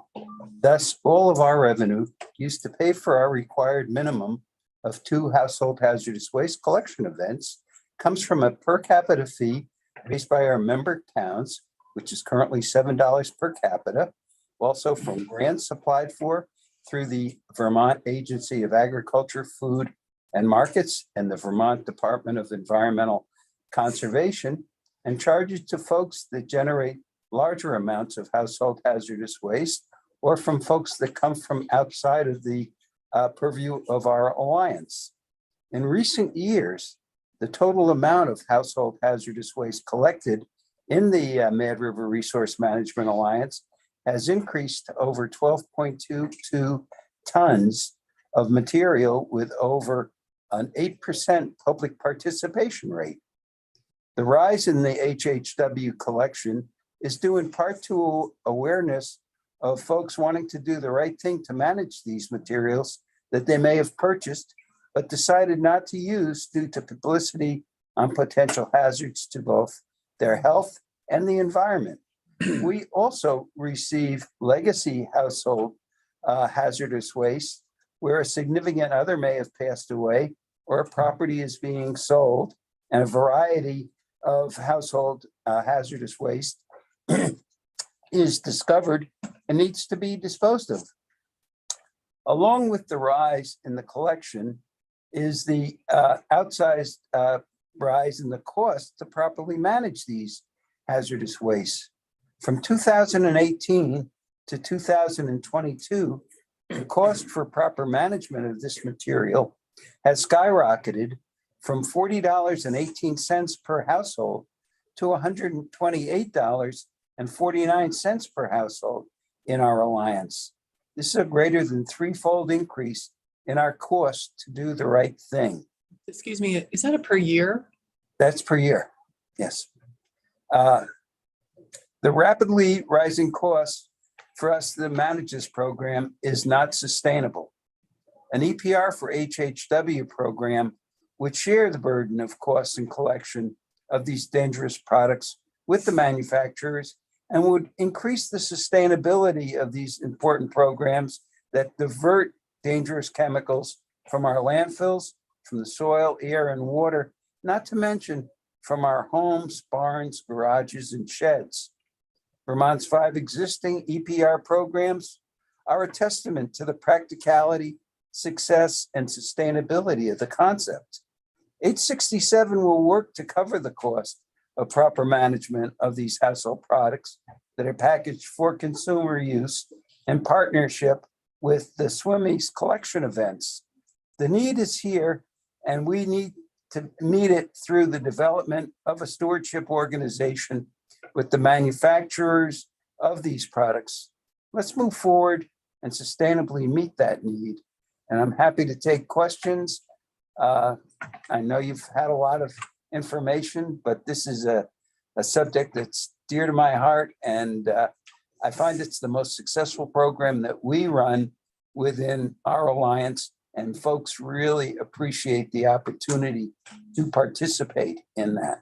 Thus, all of our revenue used to pay for our required minimum of 2 household hazardous waste collection events comes from a per capita fee based by our member towns, which is currently $7 per capita, also from grants applied for through the Vermont Agency of Agriculture, Food and Markets and the Vermont Department of Environmental Conservation, and charges to folks that generate larger amounts of household hazardous waste, or from folks that come from outside of the purview of our alliance. In recent years, the total amount of household hazardous waste collected in the Mad River Resource Management Alliance has increased to over 12.22 tons of material with over an 8% public participation rate. The rise in the HHW collection is due in part to awareness of folks wanting to do the right thing to manage these materials that they may have purchased, but decided not to use due to publicity on potential hazards to both their health and the environment. We also receive legacy household hazardous waste where a significant other may have passed away or a property is being sold, and a variety of household hazardous waste is discovered and needs to be disposed of. Along with the rise in the collection is the outsized rise in the cost to properly manage these hazardous wastes. From 2018 to 2022, the cost for proper management of this material has skyrocketed from $40.18 per household to $128.49 per household in our alliance. This is a greater than threefold increase in our cost to do the right thing. Excuse me, is that a per year? That's per year, yes. The rapidly rising costs for us to manage this program is not sustainable. An EPR for HHW program would share the burden of costs and collection of these dangerous products with the manufacturers and would increase the sustainability of these important programs that divert dangerous chemicals from our landfills, from the soil, air, and water, not to mention from our homes, barns, garages, and sheds. Vermont's 5 existing EPR programs are a testament to the practicality, success, and sustainability of the concept. H67 will work to cover the cost of proper management of these household products that are packaged for consumer use in partnership with the SWMI's collection events. The need is here, and we need to meet it through the development of a stewardship organization with the manufacturers of these products. Let's move forward and sustainably meet that need. And I'm happy to take questions. I know you've had a lot of information, but this is a subject that's dear to my heart. And I find it's the most successful program that we run within our alliance. And folks really appreciate the opportunity to participate in that.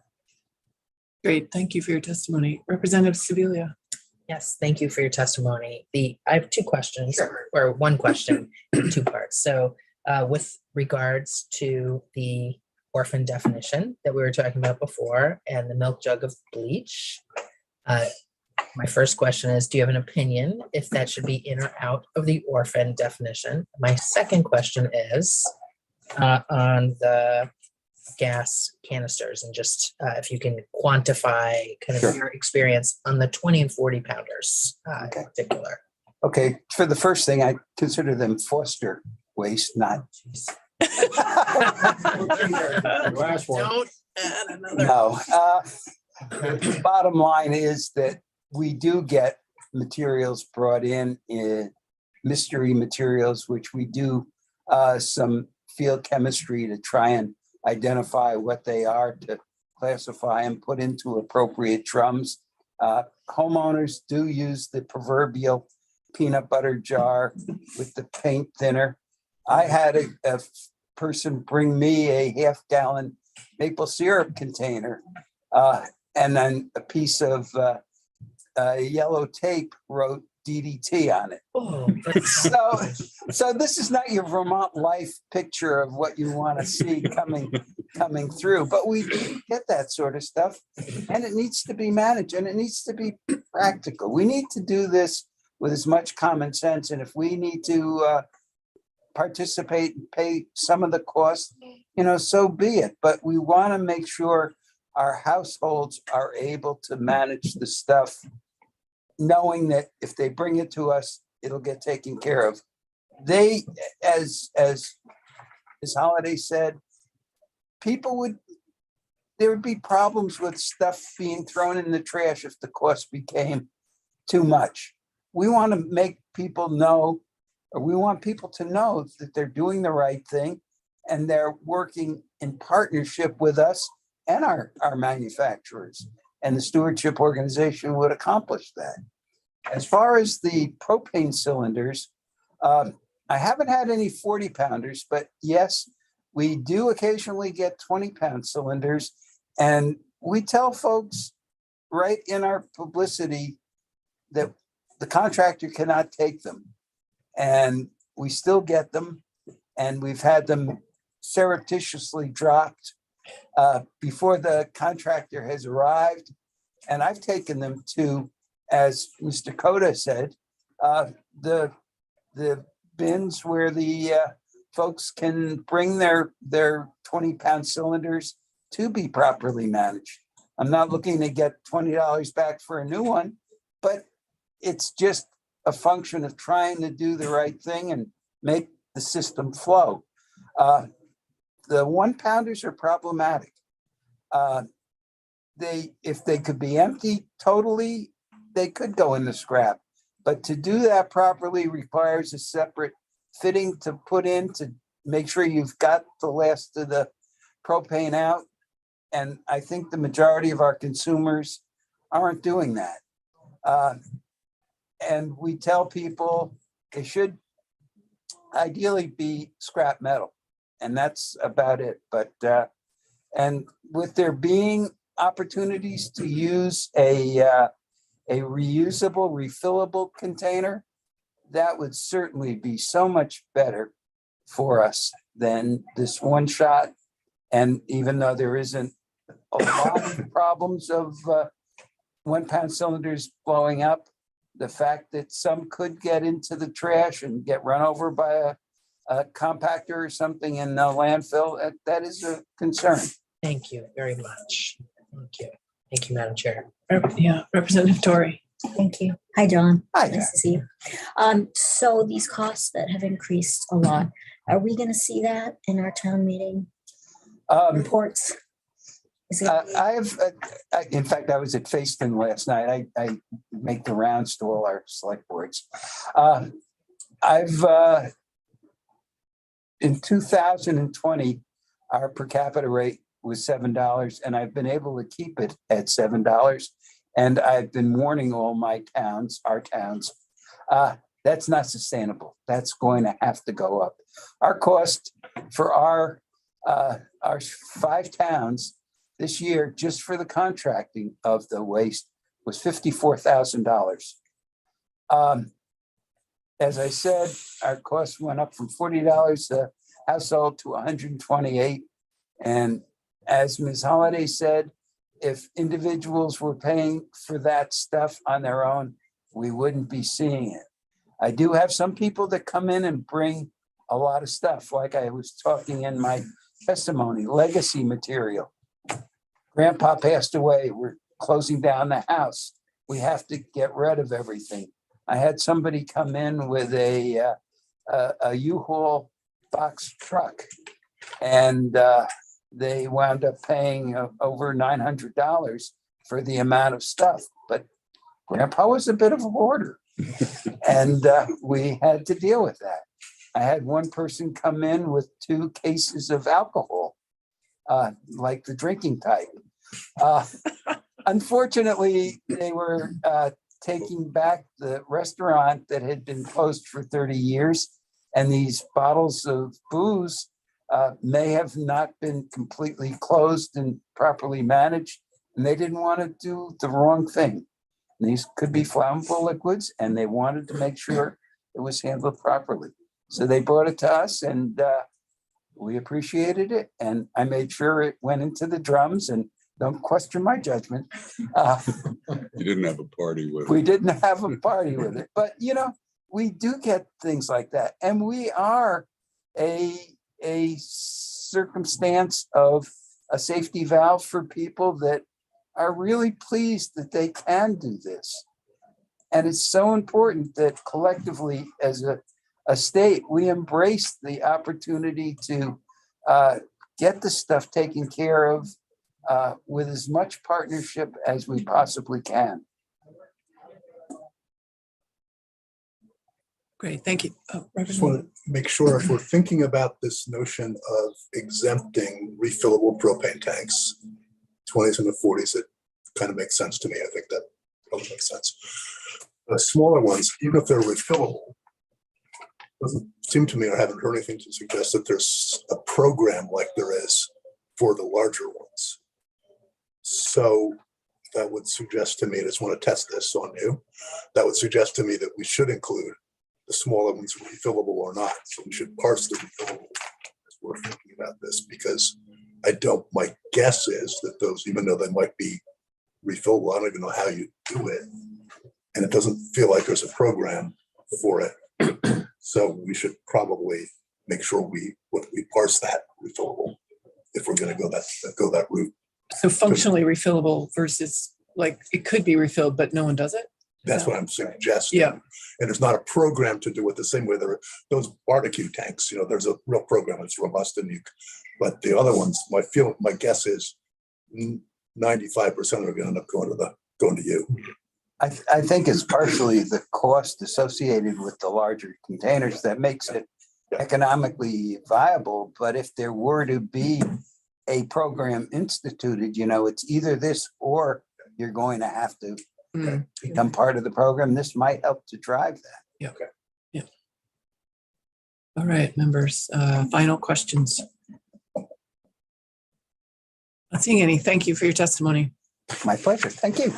Great. Thank you for your testimony. Representative Sibilia. Yes, thank you for your testimony. I have two questions, or one question in two parts. So with regards to the orphan definition that we were talking about before and the milk jug of bleach, my first question is, do you have an opinion if that should be in or out of the orphan definition? My second question is on the gas canisters, and just if you can quantify kind of your experience on the 20 and 40 pounders in particular. Okay, for the first thing, I consider them foster waste, not. Last one. Don't add another. No. The bottom line is that we do get materials brought in mystery materials, which we do some field chemistry to try and identify what they are, to classify and put into appropriate drums. Homeowners do use the proverbial peanut butter jar with the paint thinner. I had a person bring me a half-gallon maple syrup container, and then a piece of yellow tape wrote DDT on it. Oh, So this is not your Vermont life picture of what you want to see coming through, but we do get that sort of stuff, and it needs to be managed, and it needs to be practical. We need to do this with as much common sense, and if we need to participate and pay some of the cost, so be it. But we want to make sure our households are able to manage the stuff, knowing that if they bring it to us, it'll get taken care of. They, as Holiday said, there would be problems with stuff being thrown in the trash if the cost became too much. We want to make people know, or we want people to know that they're doing the right thing and they're working in partnership with us and our manufacturers. And the stewardship organization would accomplish that. As far as the propane cylinders, I haven't had any 40 pounders, but yes, we do occasionally get 20-pound cylinders. And we tell folks right in our publicity that the contractor cannot take them. And we still get them. And we've had them surreptitiously dropped before the contractor has arrived. And I've taken them to, as Mr. Coda said, the bins where the folks can bring their 20-pound cylinders to be properly managed. I'm not looking to get $20 back for a new one, but it's just a function of trying to do the right thing and make the system flow. The 1-pounders are problematic. If they could be empty totally, they could go in the scrap. But to do that properly requires a separate fitting to put in to make sure you've got the last of the propane out. And I think the majority of our consumers aren't doing that. And we tell people they should ideally be scrap metal. And that's about it. But and with there being opportunities to use a reusable, refillable container, that would certainly be so much better for us than this one shot. And even though there isn't a lot of problems of 1-pound cylinders blowing up, the fact that some could get into the trash and get run over by a compactor or something in the landfill, that is a concern. Thank you very much. Thank you. Thank you, Madam Chair. Yeah, Representative Torrey. Thank you. Hi, John. Hi, Nice to see you. So these costs that have increased a lot, Are we gonna see that in our town meeting reports? Is it, In fact, I was at Facein last night. I make the rounds to all our select boards. In 2020, our per capita rate was $7, and I've been able to keep it at $7. And I've been warning all my towns, our towns, that's not sustainable. That's going to have to go up. Our cost for our 5 towns this year, just for the contracting of the waste, was $54,000. As I said, our costs went up from $40 a household to $128. And as Ms. Holliday said, if individuals were paying for that stuff on their own, we wouldn't be seeing it. I do have some people that come in and bring a lot of stuff, like I was talking in my testimony, legacy material. Grandpa passed away. We're closing down the house. We have to get rid of everything. I had somebody come in with a U-Haul box truck, and they wound up paying over $900 for the amount of stuff. But Grandpa was a bit of a hoarder, and we had to deal with that. I had one person come in with 2 cases of alcohol, like the drinking type. Unfortunately, they were taking back the restaurant that had been closed for 30 years, and these bottles of booze may have not been completely closed and properly managed, and they didn't want to do the wrong thing. And these could be flammable liquids, and they wanted to make sure it was handled properly. So they brought it to us, and we appreciated it, and I made sure it went into the drums, and don't question my judgment. You didn't have a party with it. We didn't have a party with it, but we do get things like that, and we are a circumstance of a safety valve for people that are really pleased that they can do this. And it's so important that collectively as a state, we embrace the opportunity to get the stuff taken care of with as much partnership as we possibly can. Great, thank you. Just want to make sure if we're thinking about this notion of exempting refillable propane tanks, 20s and the 40s, it kind of makes sense to me. I think that probably makes sense. The smaller ones, even if they're refillable, doesn't seem to me, I haven't heard anything to suggest that there's a program like there is for the larger ones. So that would suggest to me, I just want to test this on you, that would suggest to me that we should include the smaller ones refillable or not. So we should parse the refillable as we're thinking about this, because my guess is that those, even though they might be refillable, I don't even know how you do it. And it doesn't feel like there's a program for it. So we should probably make sure we parse that refillable if we're going to go that route. So functionally refillable versus like it could be refilled, but no one does it? That's what I'm suggesting. Yeah. And there's not a program to do it the same way. There are those barbecue tanks, there's a real program that's robust, but the other ones, my guess is 95% are going to end up going to you. I think it's partially the cost associated with the larger containers that makes it economically viable. But if there were to be a program instituted, it's either this or you're going to have to become part of the program. This might help to drive that. Yeah. Okay. Yeah. All right, members, final questions. Not seeing any. Thank you for your testimony. My pleasure. Thank you.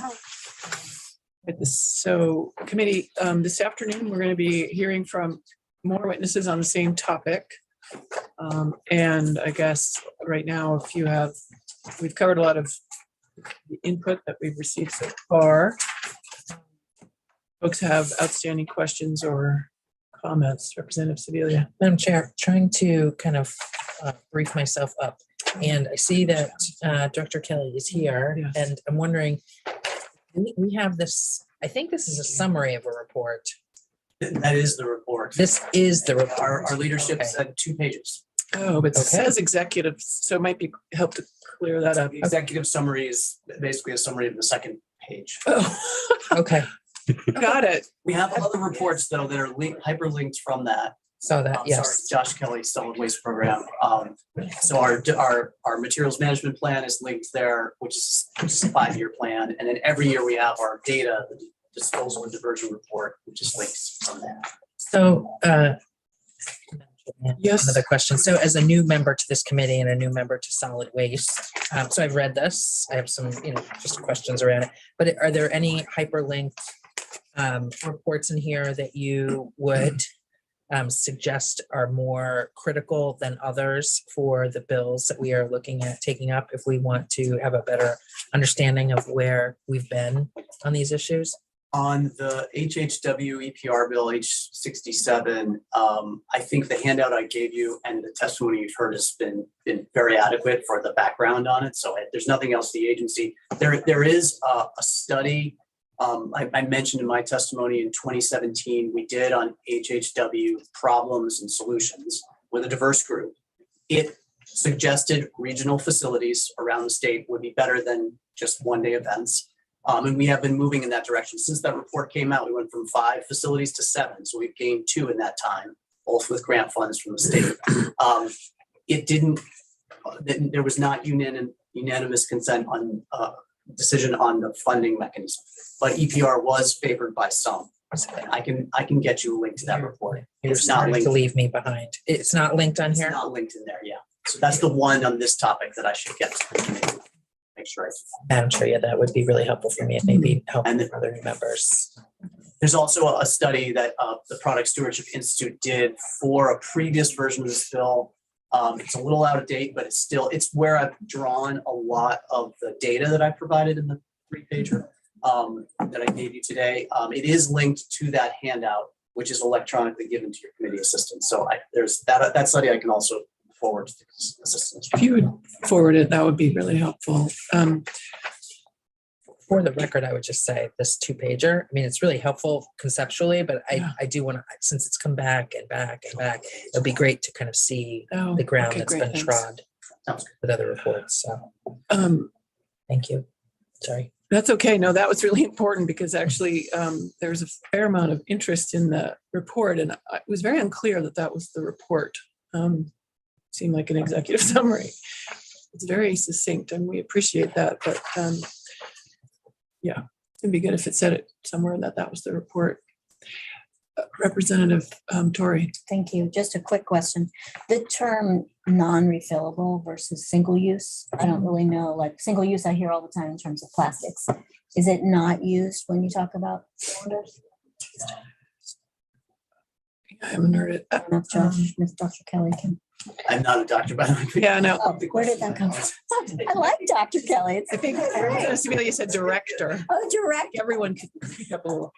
So committee, this afternoon, we're going to be hearing from more witnesses on the same topic. And I guess right now, we've covered a lot of the input that we've received so far. Folks have outstanding questions or comments. Representative Sebelia. Madam Chair, trying to kind of brief myself up. And I see that Dr. Kelly is here, Yes. and I'm wondering, we have this, I think this is a summary of a report That is the report. This is the report. Our leadership Okay. said 2 pages. Oh, but it Okay. says executive, so it might be, help to clear that up. The executive summary is basically a summary of the second page. Oh, Okay, got it. We have other reports though that are hyperlinked from that. so that, Sorry, yes. Josh Kelly Solid Waste Program. So our materials management plan is linked there, which is a 5-year plan. And then every year we have our data, the disposal and diversion report, which is linked from that. So, Yes. another question. So as a new member to this committee and a new member to solid waste, so I've read this. I have some, just questions around it. But are there any hyperlinked reports in here that you would suggest are more critical than others for the bills that we are looking at taking up if we want to have a better understanding of where we've been on these issues? On the HHW EPR bill, H67, I think the handout I gave you and the testimony you've heard has been very adequate for the background on it. So there's nothing else the agency, there is a study I mentioned in my testimony in 2017, we did on HHW problems and solutions with a diverse group. It suggested regional facilities around the state would be better than just one-day events. And we have been moving in that direction. Since that report came out, we went from 5 facilities to 7. So we've gained 2 in that time, both with grant funds from the state. There was not unanimous consent on decision on the funding mechanism, but EPR was favored by some. I can get you a link to that report. You're It's not starting to linked. leave me behind. It's not linked on It's here? not linked in there, yeah. So that's the one on this topic that I should get to. Make sure Madam Chair, yeah, that would be really helpful for me and maybe help And other new members. There's also a study that the Product Stewardship Institute did for a previous version of this bill. It's a little out of date, but it's where I've drawn a lot of the data that I provided in the 3-pager that I gave you today. It is linked to that handout, which is electronically given to your committee assistants. So there's that study I can also forward to the assistants. If you would forward it, that would be really helpful. For the record, I would just say this 2-pager, I mean, it's really helpful conceptually, but I do want to, since it's come back and back and back, it'd be great to kind of see Oh, the ground okay, that's great, been thanks. trod Sounds with other reports. So thank you. Sorry. That's okay. No, that was really important because actually there was a fair amount of interest in the report, and it was very unclear that that was the report. Seemed like an executive summary. It's very succinct, and we appreciate that. But yeah, it'd be good if it said it somewhere that that was the report. Representative Torrey. Thank you. Just a quick question. The term non-refillable versus single use, I don't really know, like single use I hear all the time in terms of plastics. Is it not used when you talk about cylinders? I haven't heard it. I don't know if Josh, Ms. Dr. Kelly can. I'm not a doctor, by the way. Yeah, no. Oh, where did that come from? I like Dr. Kelly. It's I think Celia said director. Oh, direct. Everyone could pick up a little.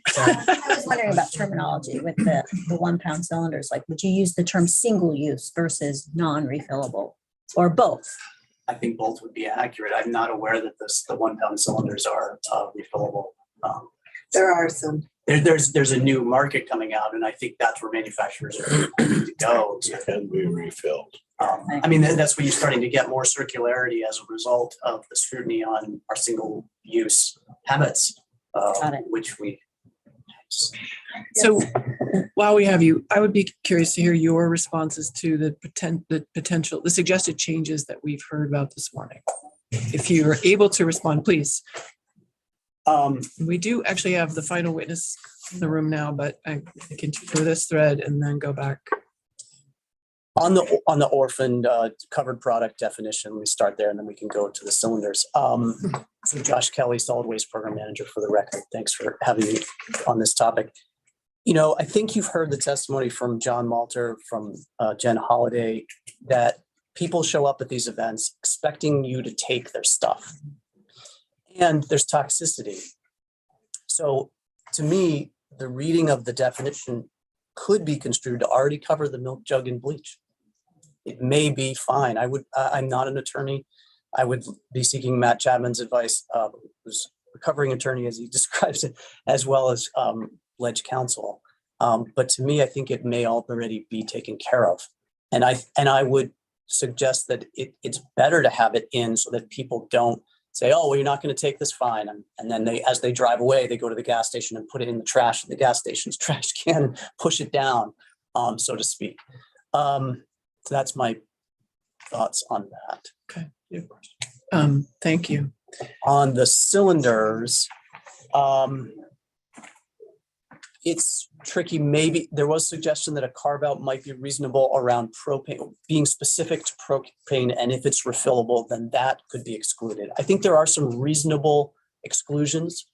Sorry. I was wondering about terminology with the 1-pound cylinders. Like, would you use the term single use versus non-refillable or both? I think both would be accurate. I'm not aware that the 1-pound cylinders are refillable. There are some. There's a new market coming out, and I think that's where manufacturers are going to go. Can be refilled. I mean, that's where you're starting to get more circularity as a result of the scrutiny on our single-use habits, Got it. which we. So while we have you, I would be curious to hear your responses to the potential, the suggested changes that we've heard about this morning. If you are able to respond, please. We do actually have the final witness in the room now, but I can do this thread and then go back. On the orphaned covered product definition, we start there and then we can go to the cylinders. So Josh Kelly, Solid Waste Program Manager, for the record. Thanks for having me on this topic. You know, I think you've heard the testimony from John Malter, from Jen Holiday, that people show up at these events expecting you to take their stuff. And there's toxicity. So to me, the reading of the definition could be construed to already cover the milk jug and bleach. It may be fine. I'm not an attorney. I would be seeking Matt Chapman's advice, who's a recovering attorney as he describes it, as well as ledge counsel. But to me, I think it may already be taken care of. And I would suggest that it's better to have it in so that people don't say, oh, well, you're not going to take this fine. And then as they drive away, they go to the gas station and put it in the trash, the gas station's trash can, and push it down, so to speak. So that's my thoughts on that. Okay. Thank you. On the cylinders, it's tricky. Maybe there was suggestion that a carve out might be reasonable around propane, being specific to propane, and if it's refillable, then that could be excluded. I think there are some reasonable exclusions,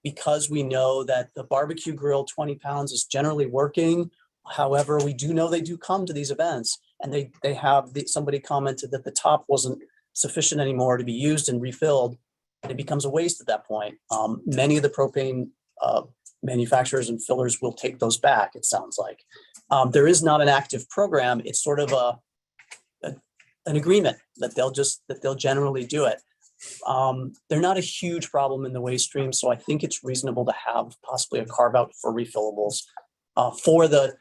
because we know that the barbecue grill 20 pounds is generally working. However, we do know they do come to these events, and they have somebody commented that the top wasn't sufficient anymore to be used and refilled, and it becomes a waste at that point. Many of the propane manufacturers and fillers will take those back, it sounds like. There is not an active program. It's sort of an agreement that they'll generally do it. They're not a huge problem in the waste stream, so I think it's reasonable to have possibly a carve out for refillables for the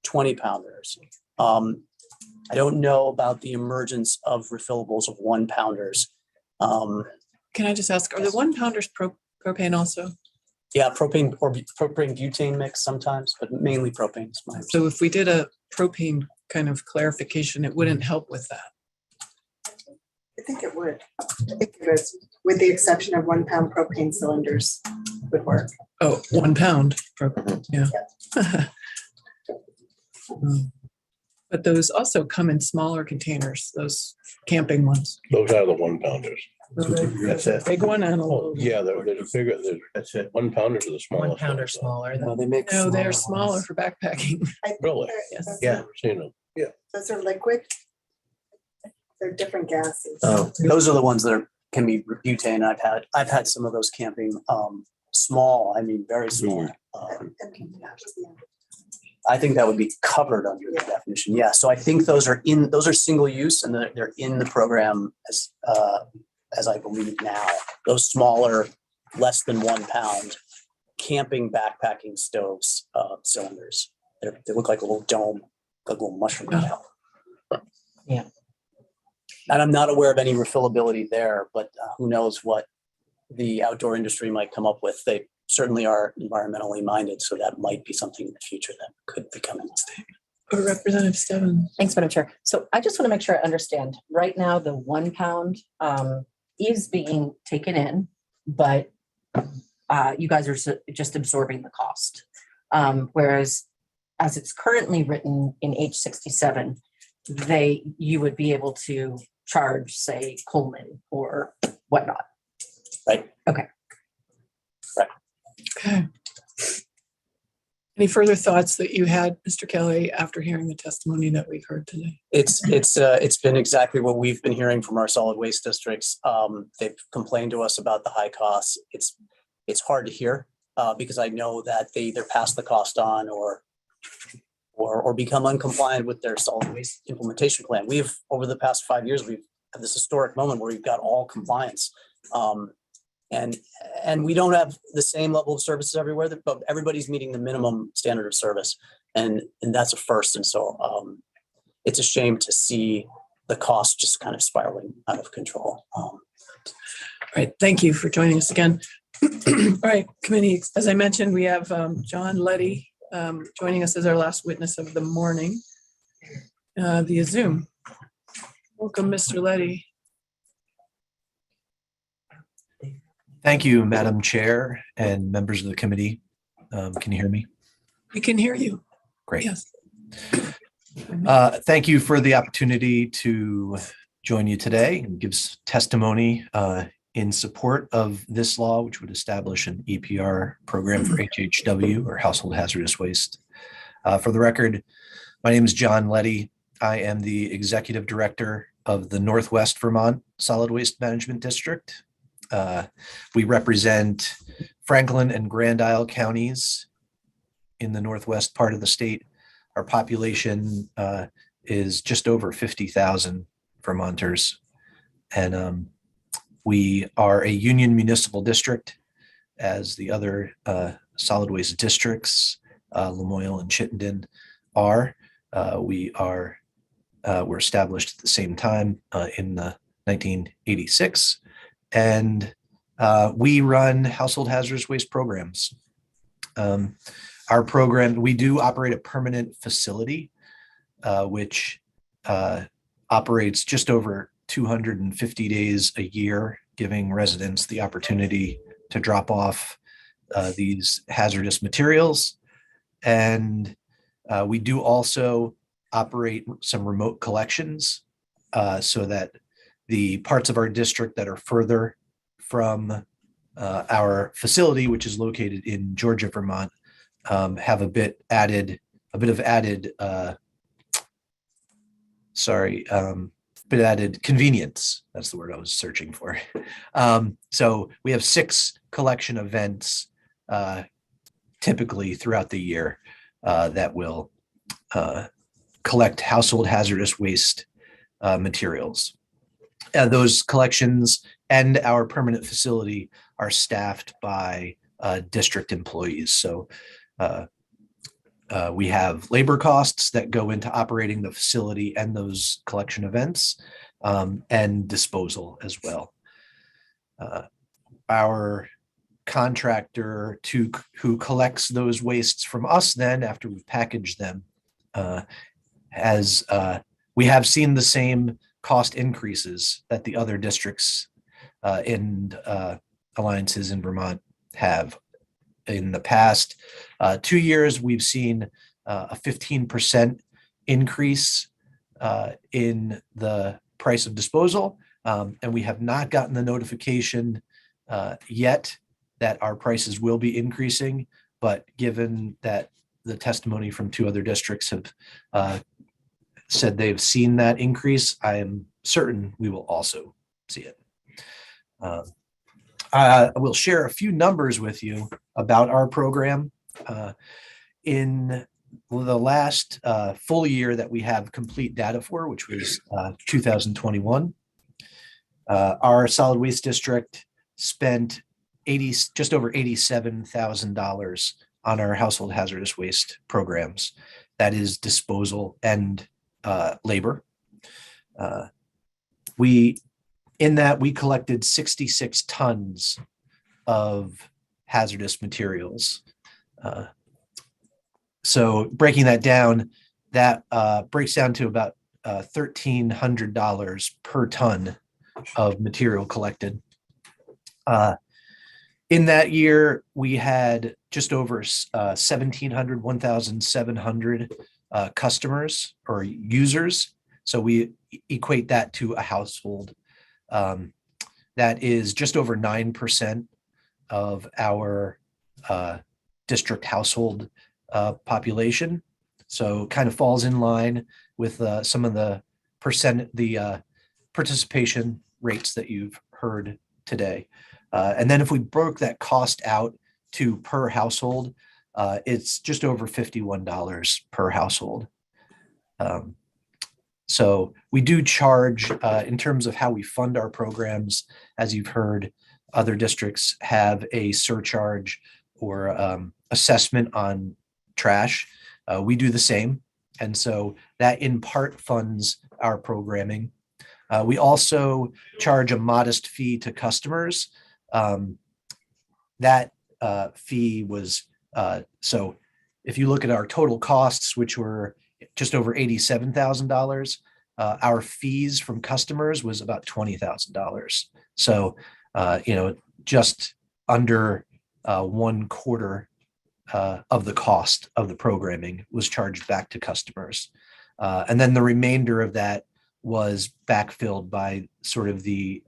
20 pounders. I don't know about the emergence of refillables of 1 pounders. Can I just ask, are the 1 pounders propane also? Yeah, propane or propane butane mix sometimes, but mainly propane is my So if we did a propane kind of clarification, it wouldn't help with that. I think it would. I think it is, with the exception of 1 pound propane cylinders would work. Oh, 1 pound propane, yeah. But those also come in smaller containers, those camping ones. Those are the 1 pounders. That's it. Big one and a Oh, little. yeah, there's a bigger, That's it. 1 pounders are the 1 smallest. pounder ones, though. smaller. No, than- they make No, they're smaller smaller ones. for backpacking. I think Really? they're- Yes. Yeah. Seen them. Yeah. Those are liquid. They're different gases. Oh, those are the ones that can be butane. I've had some of those camping, small, I mean, very small. I think that would be covered under the definition. Yeah. So I think those are single use, and they're in the program as I believe now. Those smaller, less than 1 pound camping backpacking stoves, cylinders. They look like a little dome, like a little mushroom shell. Yeah. And I'm not aware of any refillability there, but who knows what the outdoor industry might come up with. They certainly are environmentally minded, so that might be something in the future that could become a mistake. Or Representative Stebbins. Thanks, Madam Chair. So I just want to make sure I understand. Right now, the 1 pound is being taken in, but you guys are just absorbing the cost. Whereas as it's currently written in H67, you would be able to charge, say, Coleman or whatnot. Right. Okay. Okay. Any further thoughts that you had, Mr. Kelly, after hearing the testimony that we've heard today? It's been exactly what we've been hearing from our solid waste districts. They've complained to us about the high costs. It's hard to hear because I know that they either pass the cost on or become uncompliant with their solid waste implementation plan. We've, over the past 5 years, we've had this historic moment where we've got all compliance. And we don't have the same level of services everywhere, but everybody's meeting the minimum standard of service. And that's a first. And so it's a shame to see the cost just kind of spiraling out of control. All right, thank you for joining us again. All right, committee, as I mentioned, we have John Letty joining us as our last witness of the morning via Zoom. Welcome, Mr. Letty. Thank you, Madam Chair and members of the committee. Can you hear me? We can hear you. Great. Yes. Thank you for the opportunity to join you today and give testimony in support of this law, which would establish an EPR program for HHW, or household hazardous waste. For the record, my name is John Letty. I am the Executive Director of the Northwest Vermont Solid Waste Management District. We represent Franklin and Grand Isle counties in the northwest part of the state. Our population is just over 50,000 Vermonters. And we are a union municipal district, as the other solid waste districts. Lamoille and Chittenden are. Were established at the same time in 1986. And we run household hazardous waste programs. Our program, we do operate a permanent facility, which operates just over 250 days a year, giving residents the opportunity to drop off these hazardous materials. And we do also operate some remote collections so that the parts of our district that are further from our facility, which is located in Georgia, Vermont, have a bit of added convenience. That's the word I was searching for. So we have 6 collection events typically throughout the year that will collect household hazardous waste materials. Those collections and our permanent facility are staffed by district employees. So we have labor costs that go into operating the facility and those collection events, and disposal as well. Our contractor who collects those wastes from us then after we've packaged them we have seen the same cost increases that the other districts and alliances in Vermont have. In the past 2 years, we've seen a 15% increase in the price of disposal, and we have not gotten the notification yet that our prices will be increasing. But given that the testimony from 2 other districts have said they've seen that increase, I am certain we will also see it. I will share a few numbers with you about our program. In the last full year that we have complete data for, which was 2021, our solid waste district spent just over $87,000 on our household hazardous waste programs. That is disposal and labor. We collected 66 tons of hazardous materials. So breaking that down, that breaks down to about $1,300 per ton of material collected. In that year, we had just over 1,700 customers or users. So we equate that to a household. That is just over 9% of our district household population. So kind of falls in line with some of the participation rates that you've heard today. And then if we broke that cost out to per household, it's just over $51 per household. So we do charge in terms of how we fund our programs. As you've heard, other districts have a surcharge or assessment on trash. We do the same. And so that in part funds our programming. We also charge a modest fee to customers. That fee was, so if you look at our total costs, which were just over $87,000, our fees from customers was about $20,000. So, just under 1/4 of the cost of the programming was charged back to customers. And then the remainder of that was backfilled by sort of the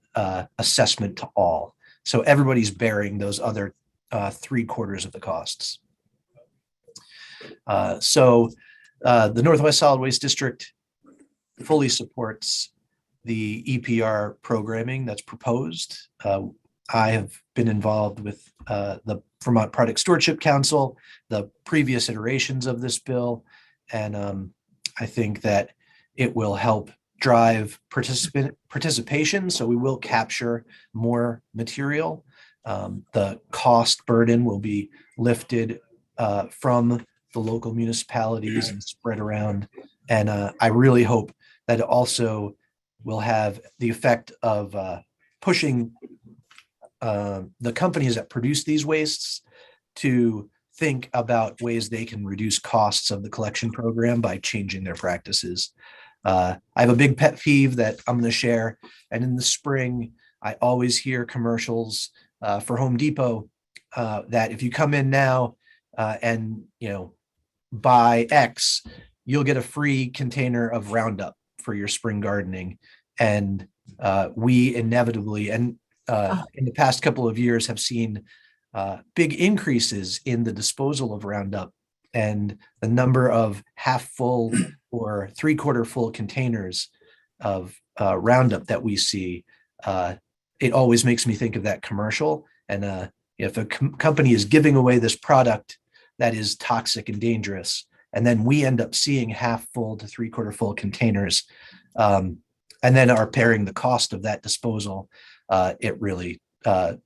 assessment to all. So everybody's bearing those other 3/4 of the costs. So the Northwest Solid Waste District fully supports the EPR programming that's proposed. I have been involved with the Vermont Product Stewardship Council, the previous iterations of this bill, and I think that it will help drive participation. So we will capture more material. The cost burden will be lifted from the local municipalities and spread around. And I really hope that it also will have the effect of pushing the companies that produce these wastes to think about ways they can reduce costs of the collection program by changing their practices. I have a big pet peeve that I'm going to share. And in the spring, I always hear commercials for Home Depot that if you come in now and buy X, you'll get a free container of Roundup for your spring gardening. And we inevitably, and in the past couple of years, have seen big increases in the disposal of Roundup, and the number of half full or 3/4 full containers of Roundup that we see. It always makes me think of that commercial. And if a company is giving away this product that is toxic and dangerous, and then we end up seeing half full to 3/4 full containers, and then are paying the cost of that disposal, it really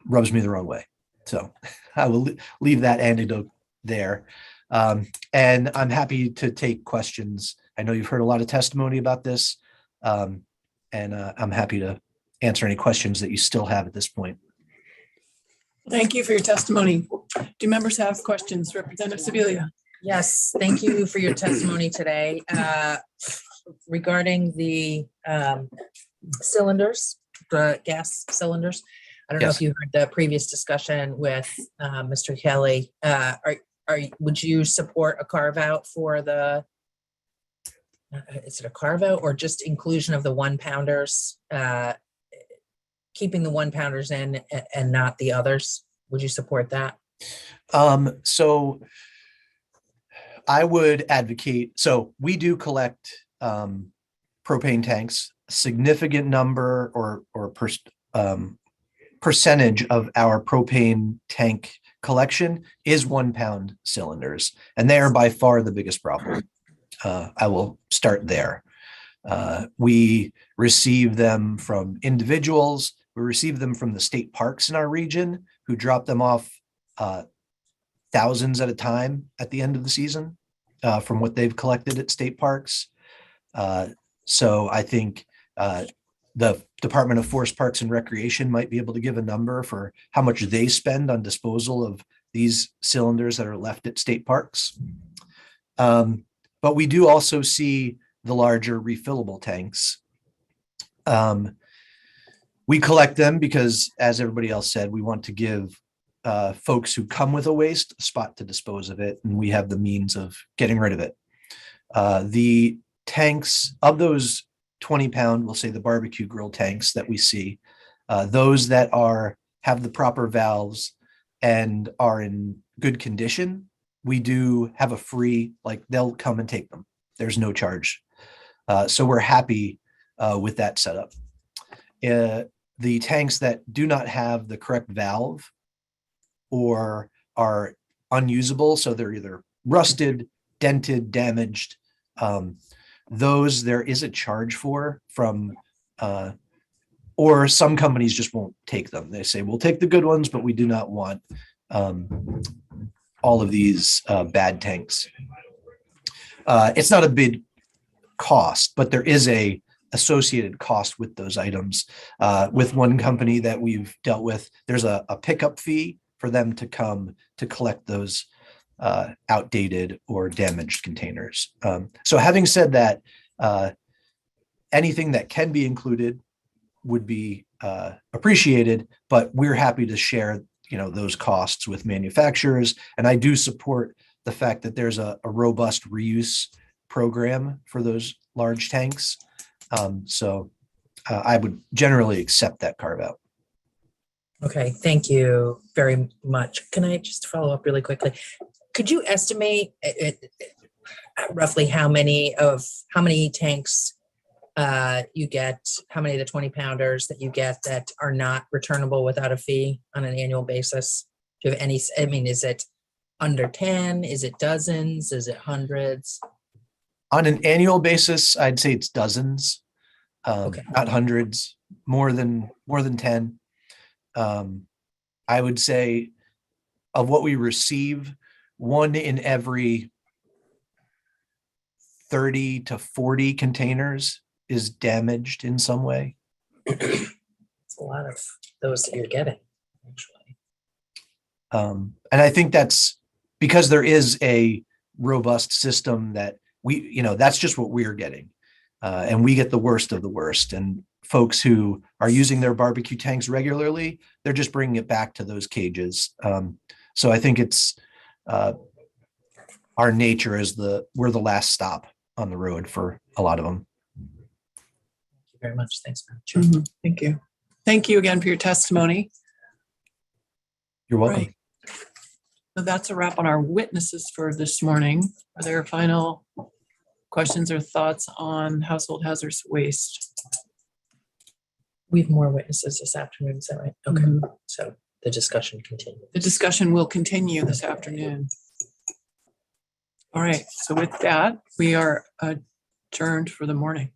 rubs me the wrong way. So I will leave that anecdote there. And I'm happy to take questions. I know you've heard a lot of testimony about this, and I'm happy to answer any questions that you still have at this point. Thank you for your testimony. Do members have questions? Representative Sibilia. Yes, thank you for your testimony today. Regarding the cylinders, the gas cylinders. I don't know if you heard the previous discussion with Mr. Kelly. Would you support a carve out for the, is it a carve out or just inclusion of the 1-pounders, keeping the 1-pounders in and not the others? Would you support that? So I would advocate, so we do collect propane tanks. A significant number or percentage of our propane tank collection is 1-pound cylinders, and they are by far the biggest problem. I will start there. We receive them from individuals. We receive them from the state parks in our region, who drop them off thousands at a time at the end of the season from what they've collected at state parks. So I think the Department of Forest Parks and Recreation might be able to give a number for how much they spend on disposal of these cylinders that are left at state parks. But we do also see the larger refillable tanks. We collect them because, as everybody else said, we want to give folks who come with a waste a spot to dispose of it, and we have the means of getting rid of it. The tanks of those 20-pound, we'll say the barbecue grill tanks that we see, those that have the proper valves and are in good condition, we do have a free, like they'll come and take them. There's no charge. So we're happy with that setup. The tanks that do not have the correct valve or are unusable, so they're either rusted, dented, damaged, those there is a charge for from, or some companies just won't take them. They say, we'll take the good ones, but we do not want all of these bad tanks. It's not a big cost, but there is a associated cost with those items. With one company that we've dealt with, there's a pickup fee for them to come to collect those outdated or damaged containers. So having said that, anything that can be included would be appreciated, but we're happy to share those costs with manufacturers. And I do support the fact that there's a robust reuse program for those large tanks. So I would generally accept that carve out. Okay, thank you very much. Can I just follow up really quickly? Could you estimate roughly how many tanks you get, how many of the 20-pounders that you get that are not returnable without a fee on an annual basis? Do you have any, is it under 10? Is it dozens? Is it hundreds? On an annual basis, I'd say it's dozens, Okay. not hundreds, more than 10. I would say of what we receive, 1 in every 30 to 40 containers is damaged in some way. It's a lot of those that you're getting, actually. And I think that's because there is a robust system that that's just what we're getting. And we get the worst of the worst. And folks who are using their barbecue tanks regularly, they're just bringing it back to those cages. So I think it's our nature is we're the last stop on the road for a lot of them. Thank you very much. Thanks, Matt. Mhm. Thank you. Thank you again for your testimony. You're welcome. Right. So that's a wrap on our witnesses for this morning. Are there final questions or thoughts on household hazardous waste? We have more witnesses this afternoon, is that right? Okay, so the discussion continues. The discussion will continue this afternoon. All right, so with that, we are adjourned for the morning.